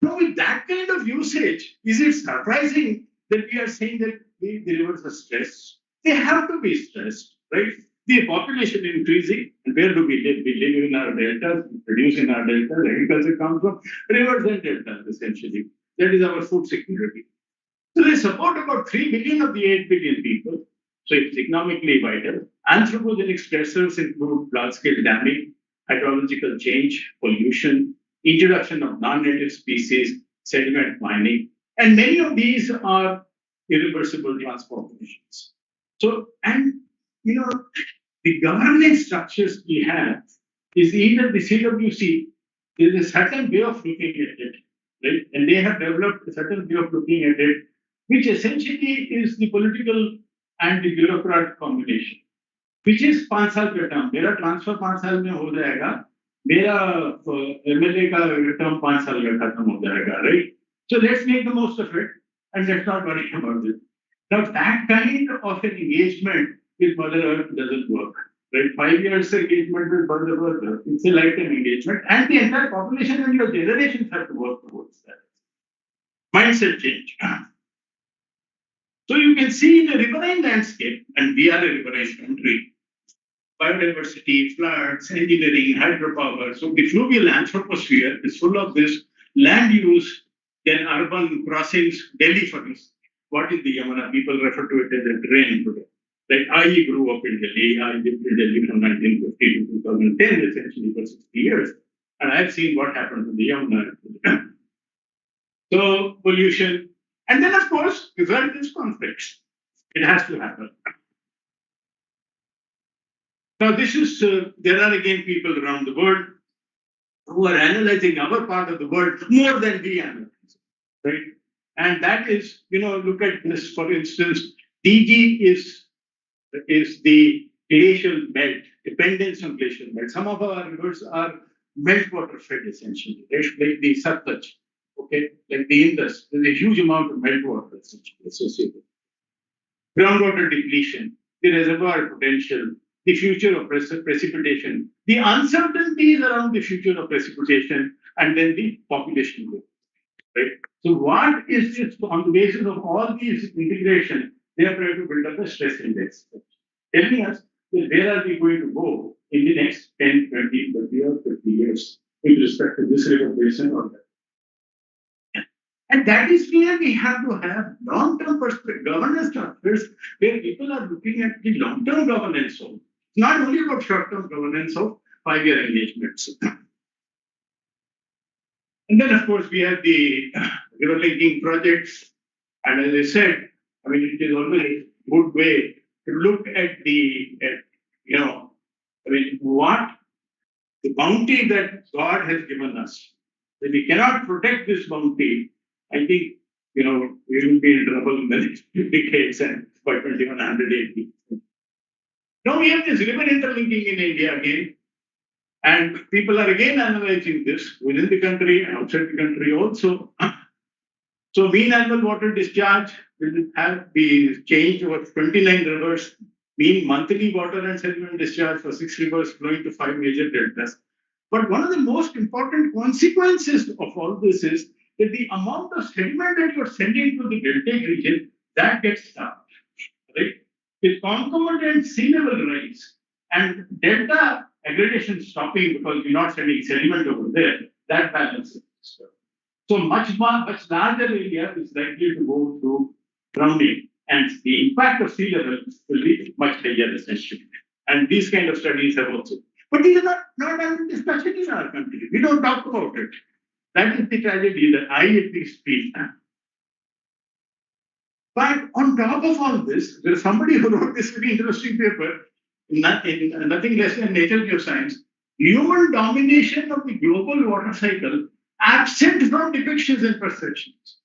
Now, with that kind of usage, is it surprising that we are saying that the rivers are stressed? They have to be stressed, right? The population increasing, and where do we live? We live in our deltas, we produce in our deltas, agriculture comes from rivers and deltas, essentially. That is our food security. So they support about 3 billion of the 8 billion people. So it's economically vital. Anthropogenic stressors include large-scale damming, hydrological change, pollution, introduction of non-native species, sediment mining, and many of these are irreversible transformations. So, and the governance structures we have is either the CWC is a certain way of looking at it, right? And they have developed a certain way of looking at it, which essentially is the political and the bureaucrat combination, which is 5 साल का term. मेरा transfer 5 साल में हो जाएगा, मेरा MLA का term 5 साल का खत्म हो जाएगा, right? So let's make the most of it and let's not worry about it. Now that kind of an engagement with Mother Earth doesn't work, right? 5 years engagement with Mother Earth, it's a lifetime engagement, and the entire population and your generations have to work towards that. Mindset change. So you can see in a riverine landscape, and we are a riverine country, biodiversity, floods, engineering, hydropower. So the fluvial anthroposphere is full of this land use, then urban crossings. Delhi, for instance. What is the Yamuna? People refer to it as a drain today. Like I grew up in Delhi. I lived in Delhi from 1950 to 2010, essentially for 60 years. And I've seen what happened to the Yamuna. So pollution. And then, of course, result is conflicts. It has to happen. Now, this is, there are again people around the world who are analyzing our part of the world more than we analyze, right? And that is, look at this, for instance, DG is the glacial melt, dependence on glacial melt. Some of our rivers are meltwater fed, essentially, right? Like the Satluj, okay, like the Indus. There's a huge amount of meltwater essentially associated. Groundwater depletion, the reservoir potential, the future of precipitation, the uncertainties around the future of precipitation, and then the population growth. Right? So what is this on the basis of all these integration, they are trying to build up a stress index. Telling us that where are we going to go in the next 10, 20, 30 or 50 years with respect to this river basin or that. And that is where we have to have long-term perspective, governance structures where people are looking at the long-term governance of, not only about short-term governance of 5-year engagements. And then, of course, we have the river linking projects. And as I said, I mean, it is always a good way to look at what the bounty that God has given us. If we cannot protect this bounty, I think, we will be in trouble in the next few decades and by 2100 AD. Now we have this river interlinking in India again. And people are again analyzing this within the country and outside the country also. So mean annual water discharge will have be changed over 29 rivers, mean monthly water and sediment discharge for 6 rivers flowing to 5 major deltas. But one of the most important consequences of all this is that the amount of sediment that you're sending to the deltaic region, that gets stopped. Right? With concomitant sea level rise and delta aggregation stopping because you're not sending sediment over there, that balances. So much larger area is likely to go through drowning, and the impact of sea level will be much higher essentially. And these kind of studies have also. But these are not under discussion in our country. We don't talk about it. That is the tragedy that I at least feel. But on top of all this, there is somebody who wrote this very interesting paper in nothing less than Nature Geoscience, human domination of the global water cycle absent from depictions and perceptions.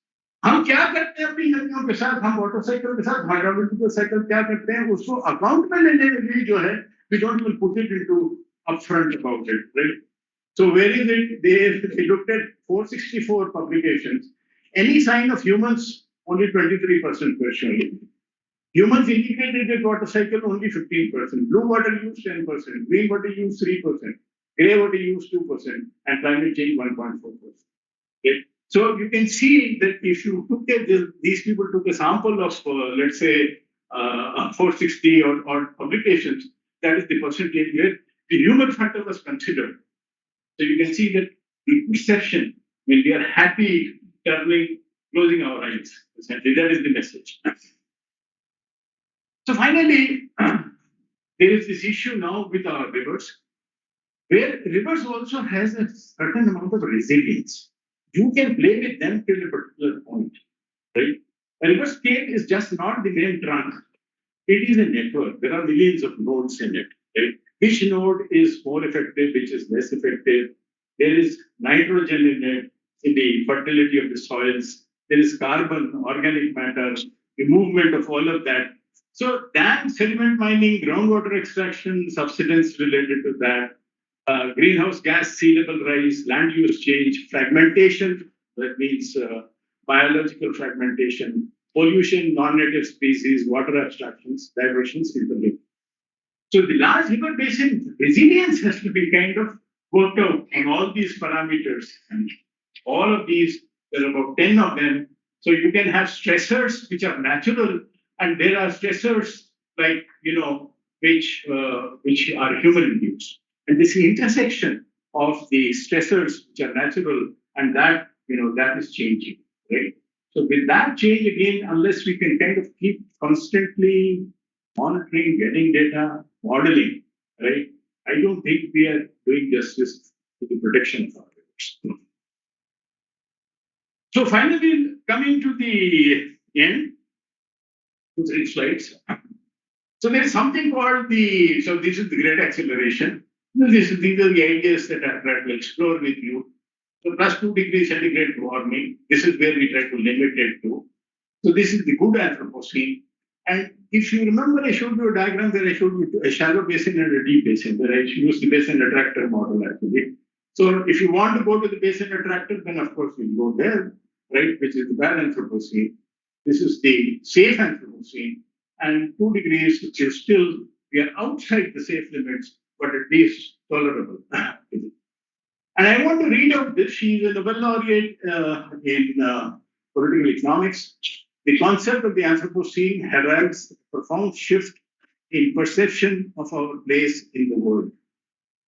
हम क्या करते हैं अपनी नदियों के साथ, हम water cycle के साथ हाइड्रोलॉजिकल साइकिल क्या करते हैं, उसको अकाउंट में लेने के लिए जो है, we don't even put it into upfront about it, right? So where is it? They looked at 464 publications. Any sign of humans, only 23% were shown. Humans integrated with water cycle only 15%. Blue water use 10%. Green water use 3%. Grey water use 2%. And climate change 1.4%. Okay? So you can see that if you took these people took a sample of, let's say, 460 or publications, that is the percentage where the human factor was considered. So you can see that the perception, when we are happy, turning, closing our eyes, essentially, that is the message. So finally, there is this issue now with our rivers, where rivers also has a certain amount of resilience. You can play with them till a particular point, right? A river scale is just not the main trunk. It is a network. There are millions of nodes in it, right? Which node is more effective, which is less effective? There is nitrogen in it, in the fertility of the soils. There is carbon, organic matter, the movement of all of that. So dam sediment mining, groundwater extraction, subsidence related to that, greenhouse gas, sea level rise, land use change, fragmentation, that means biological fragmentation, pollution, non-native species, water abstractions, diversions, interlink. So the large river basin resilience has to be kind of worked out on all these parameters. And all of these, there are about 10 of them. So you can have stressors which are natural, and there are stressors like, which are human induced. And this intersection of the stressors which are natural and that, that is changing, right? So with that change again, unless we can kind of keep constantly monitoring, getting data, modeling, right? I don't think we are doing justice to the protection of our rivers. So finally, coming to the end, 2-3 slides. So there is something called so this is the great acceleration. These are the ideas that I try to explore with you. So plus 2 degrees centigrade warming, this is where we try to limit it to. So this is the good Anthropocene. And if you remember, I showed you a diagram where I showed you a shallow basin and a deep basin, where I used the basin attractor model actually. So if you want to go to the basin attractor, then of course you go there, right, which is the bad Anthropocene. This is the safe Anthropocene. And 2 degrees, which is still we are outside the safe limits, but at least tolerable. And I want to read out this. She is a Nobel laureate in political economics. The concept of the Anthropocene heralds a profound shift in perception of our place in the world.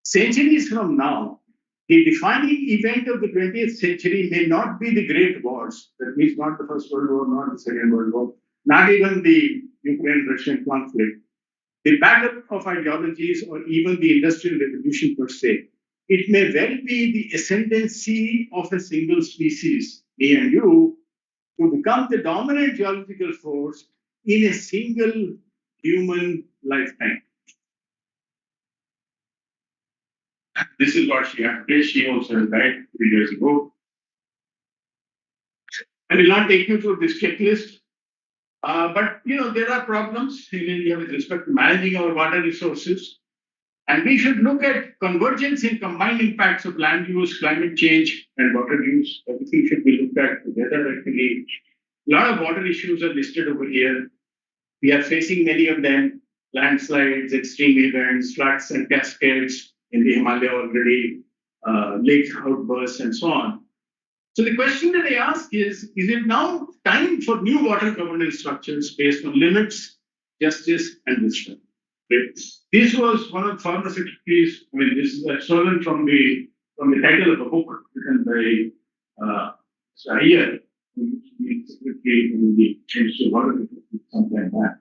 Centuries from now, the defining event of the 20th century may not be the great wars, that means not the First World War, not the Second World War, not even the Ukraine Russian conflict, the battle of ideologies, or even the Industrial Revolution per se. It may well be the ascendancy of a single species, me and you, to become the dominant geological force in a single human lifetime. This is what she had. She also died 3 years ago. I will not take you through this checklist, but there are problems in India with respect to managing our water resources, and we should look at convergence in combined impacts of land use, climate change, and water use. Everything should be looked at together. Actually, a lot of water issues are listed over here. We are facing many of them: landslides, extreme events, floods and cascades in the Himalaya already, lake outbursts, and so on. So the question that I ask is it now time for new water governance structures based on limits, justice, and wisdom? Okay. This was one of the former secretaries. I mean, this is stolen from the title of a book written by CSIR, who used to be secretary in the Ministry of Water, something like that.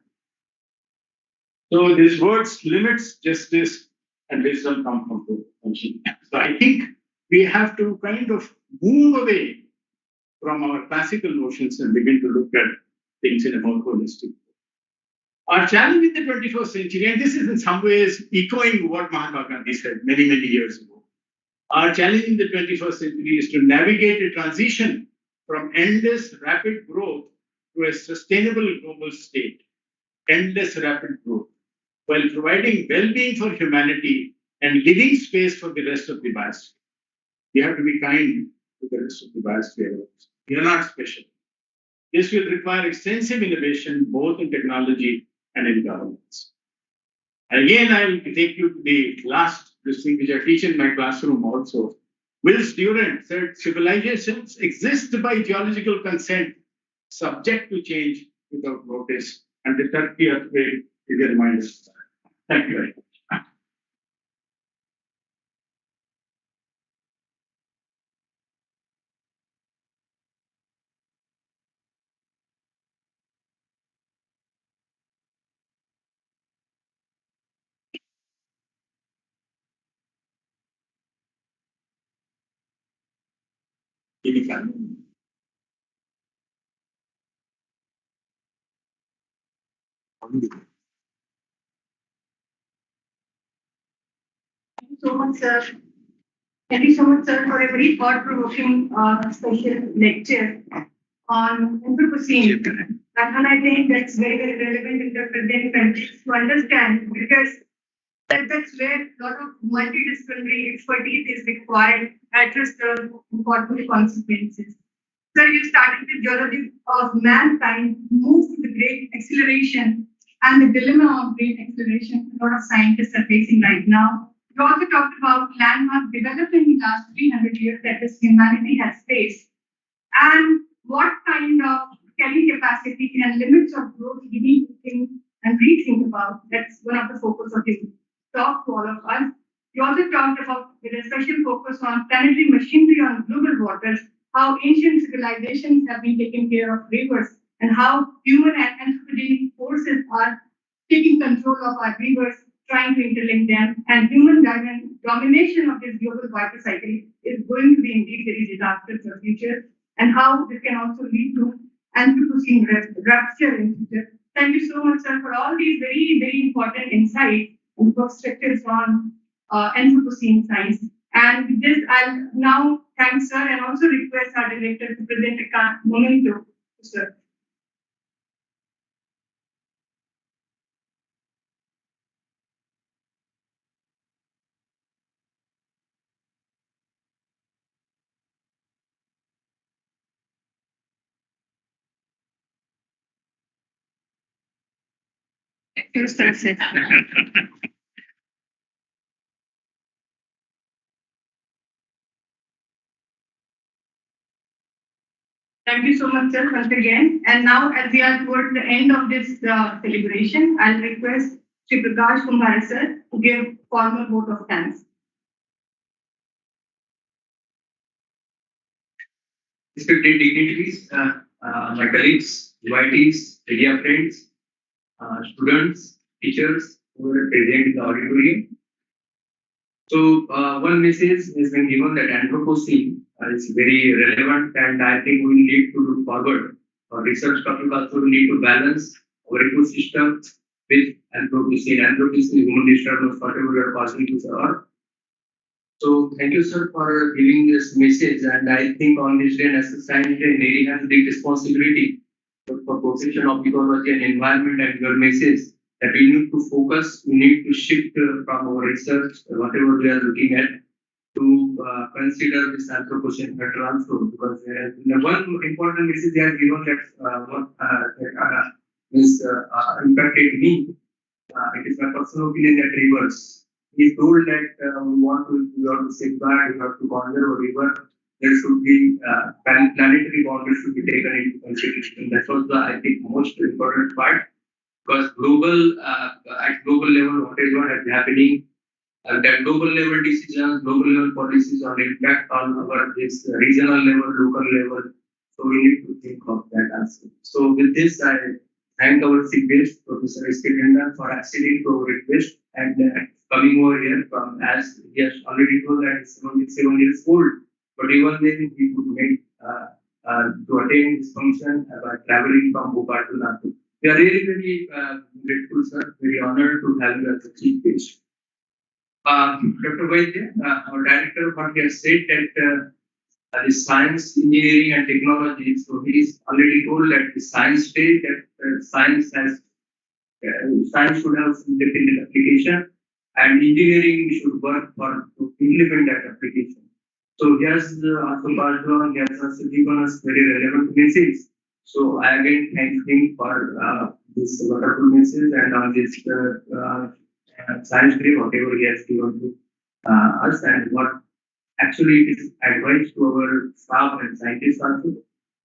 So these words, limits, justice, and wisdom, come from the function. So I think we have to kind of move away from our classical notions and begin to look at things in a more holistic way. Our challenge in the 21st century, and this is in some ways echoing what Mahatma Gandhi said many, many years ago. Our challenge in the 21st century is to navigate a transition from endless rapid growth to a sustainable global state, endless rapid growth, while providing well-being for humanity and living space for the rest of the biosphere. We have to be kind to the rest of the biosphere. We are not special. This will require extensive innovation, both in technology and in governance. Again, I'll take you to the last thing which I teach in my classroom also. Wills Durant said civilizations exist by geological consent, subject to change without notice, and the Turkey earthquake is a reminder of that. Thank you very much. Thank you so much, sir. Thank you so much, sir, for a very thought-provoking special lecture on Anthropocene. And I think that's very, very relevant in the present context to understand, because that's where a lot of multidisciplinary expertise is required to address the important consequences. So you started with geology of mankind, moved to the great acceleration and the dilemma of great acceleration a lot of scientists are facing right now. You also talked about landmark development in the last 300 years that this humanity has faced, and what kind of carrying capacity and limits of growth we need to think and rethink about. That's one of the focus of your talk to all of us. You also talked about with a special focus on planetary machinery on global waters, how ancient civilizations have been taking care of rivers, and how human and anthropogenic forces are taking control of our rivers, trying to interlink them, and human domination of this global water cycle is going to be indeed very disastrous for the future, and how this can also lead to Anthropocene rupture in future. Thank you so much, sir, for all these very, very important insights and perspectives on Anthropocene science. And with this, I'll now thank sir and also request our director to present a memento to sir. First success. Thank you so much, sir, once again. And now, as we are towards the end of this celebration, I'll request Shri Prakash Kumar, sir, to give formal vote of thanks. Respected dignitaries, my colleagues, invitees, media friends, students, teachers who are present in the auditorium. So, one message has been given that Anthropocene is very relevant, and I think we need to look forward. Our research topic also we need to balance our ecosystem with Anthropocene. Anthropocene is human disturbance, whatever we are causing to the earth. So thank you, sir, for giving this message. And I think on this day, National Science Day, NEERI has a big responsibility for protection of ecology and environment, and your message that we need to focus, we need to shift from our research, whatever we are looking at, to consider this Anthropocene factor also, because one important message they have given that impacted me. It is my personal opinion that rivers. He told that we want to safeguard, we have to conserve a river. There should be planetary boundaries should be taken into consideration. That was the I think most important part, because at global level, whatever is happening, that global level decisions, global level policies on impact on our this regional level, local level. So we need to think of that also. So with this, I thank our chief guest, Professor S. K. Tandon, for acceding to our request and coming over here from, as he has already told that he's 77 years old, but even then he could make to attain this function by traveling from Bhopal to Nagpur. We are really very grateful, sir, very honored to have you as a chief guest. Dr. Vaidya, our director, what he has said that the science, engineering, and technology. So he is already told that the science stage that science should have some definite application, and engineering should work for to implement that application. So he has also passed on, he has also given us very relevant message. So I again thank him for this wonderful message and on this science day, whatever he has given to us, and what actually it is advice to our staff and scientists also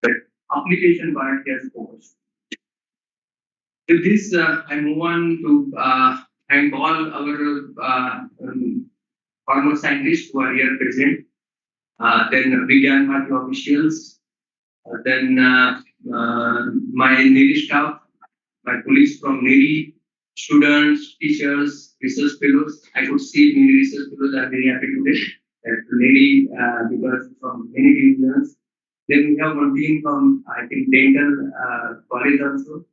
that application part he has focused. With this, I move on to thank all our former scientists who are here present, then Vigyan Bharati officials, then my NEERI staff, my colleagues from NEERI, students, teachers, research fellows. I could see many research fellows are very happy today that NEERI because from many divisions. Then we have one team from I think dental college also.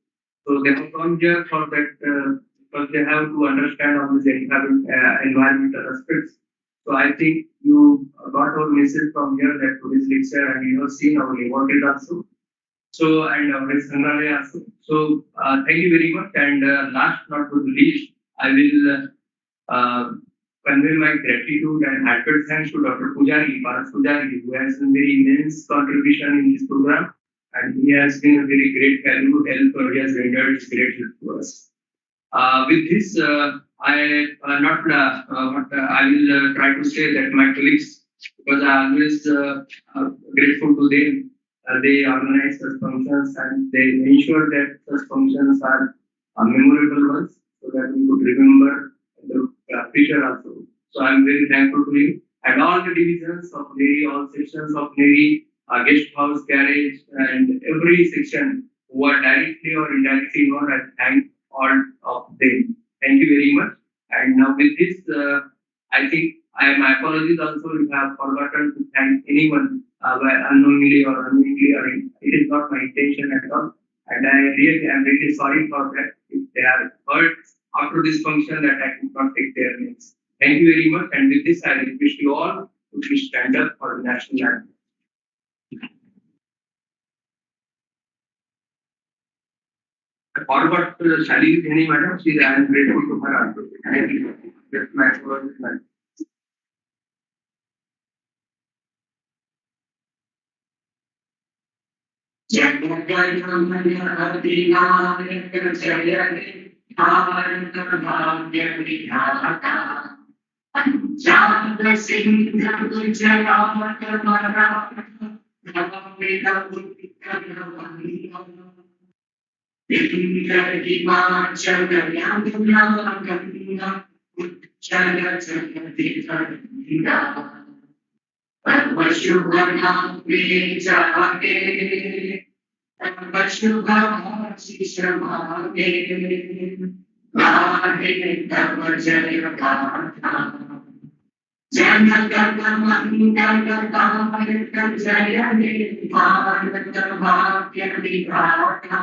So they have come here for that because they have to understand all these environmental aspects. So I think you got our message from here that today's lecture and you have seen our laboratory also. So and our Sangralaya also. So thank you very much. And last not to the least, I will convey my gratitude and heartfelt thanks to Dr. Pujari, Paras Pujari, who has done very immense contribution in this program, and he has been a very great value help. He has rendered his great help to us. With this, I will try to say that my colleagues, because I always grateful to them, they organize such functions and they ensure that such functions are memorable ones, so that we could remember in the future also. So I'm very thankful to you and all the divisions of NEERI, all sections of NEERI, guest house, garage, and every section who are directly or indirectly involved. I thank all of them. Thank you very much. And now with this, I think my apologies also if I have forgotten to thank anyone unknowingly or unknowingly, or it is not my intention at all. And I'm really sorry for that if they are heard after this function that I could not take their names. Thank you very much. And with this, I request you all to please stand up for the national anthem. Forward to the Shali Dhini madam, she I am grateful to her also. Thank you. That's my apology. Jai Jai Jai Bharat भाग्य विधाता पंजाब सिंध गुजरात मराठा द्रविड़ उत्कल बंगा विंध्य हिमाचल यमुना गंगा उच्चल जगति गंगा तव शुभ नामे जागे तव शुभ आशीष मांगे गाहे तव जय गाथा जन गण मंगल कारक जय हे भारत भाग्य विधाता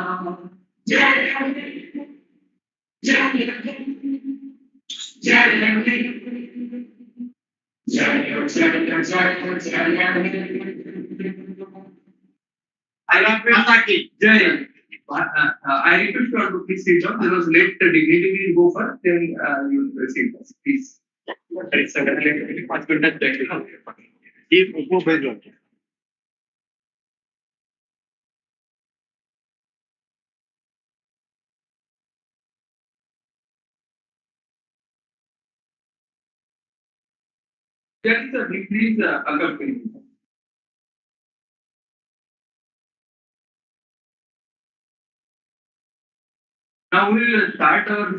जय हे जय हे जय हे I request Jay. I request you all to please sit down. There was let the dignity will go first, then you will sit first, please. Yes, sir. Please accompany me. Now we will start our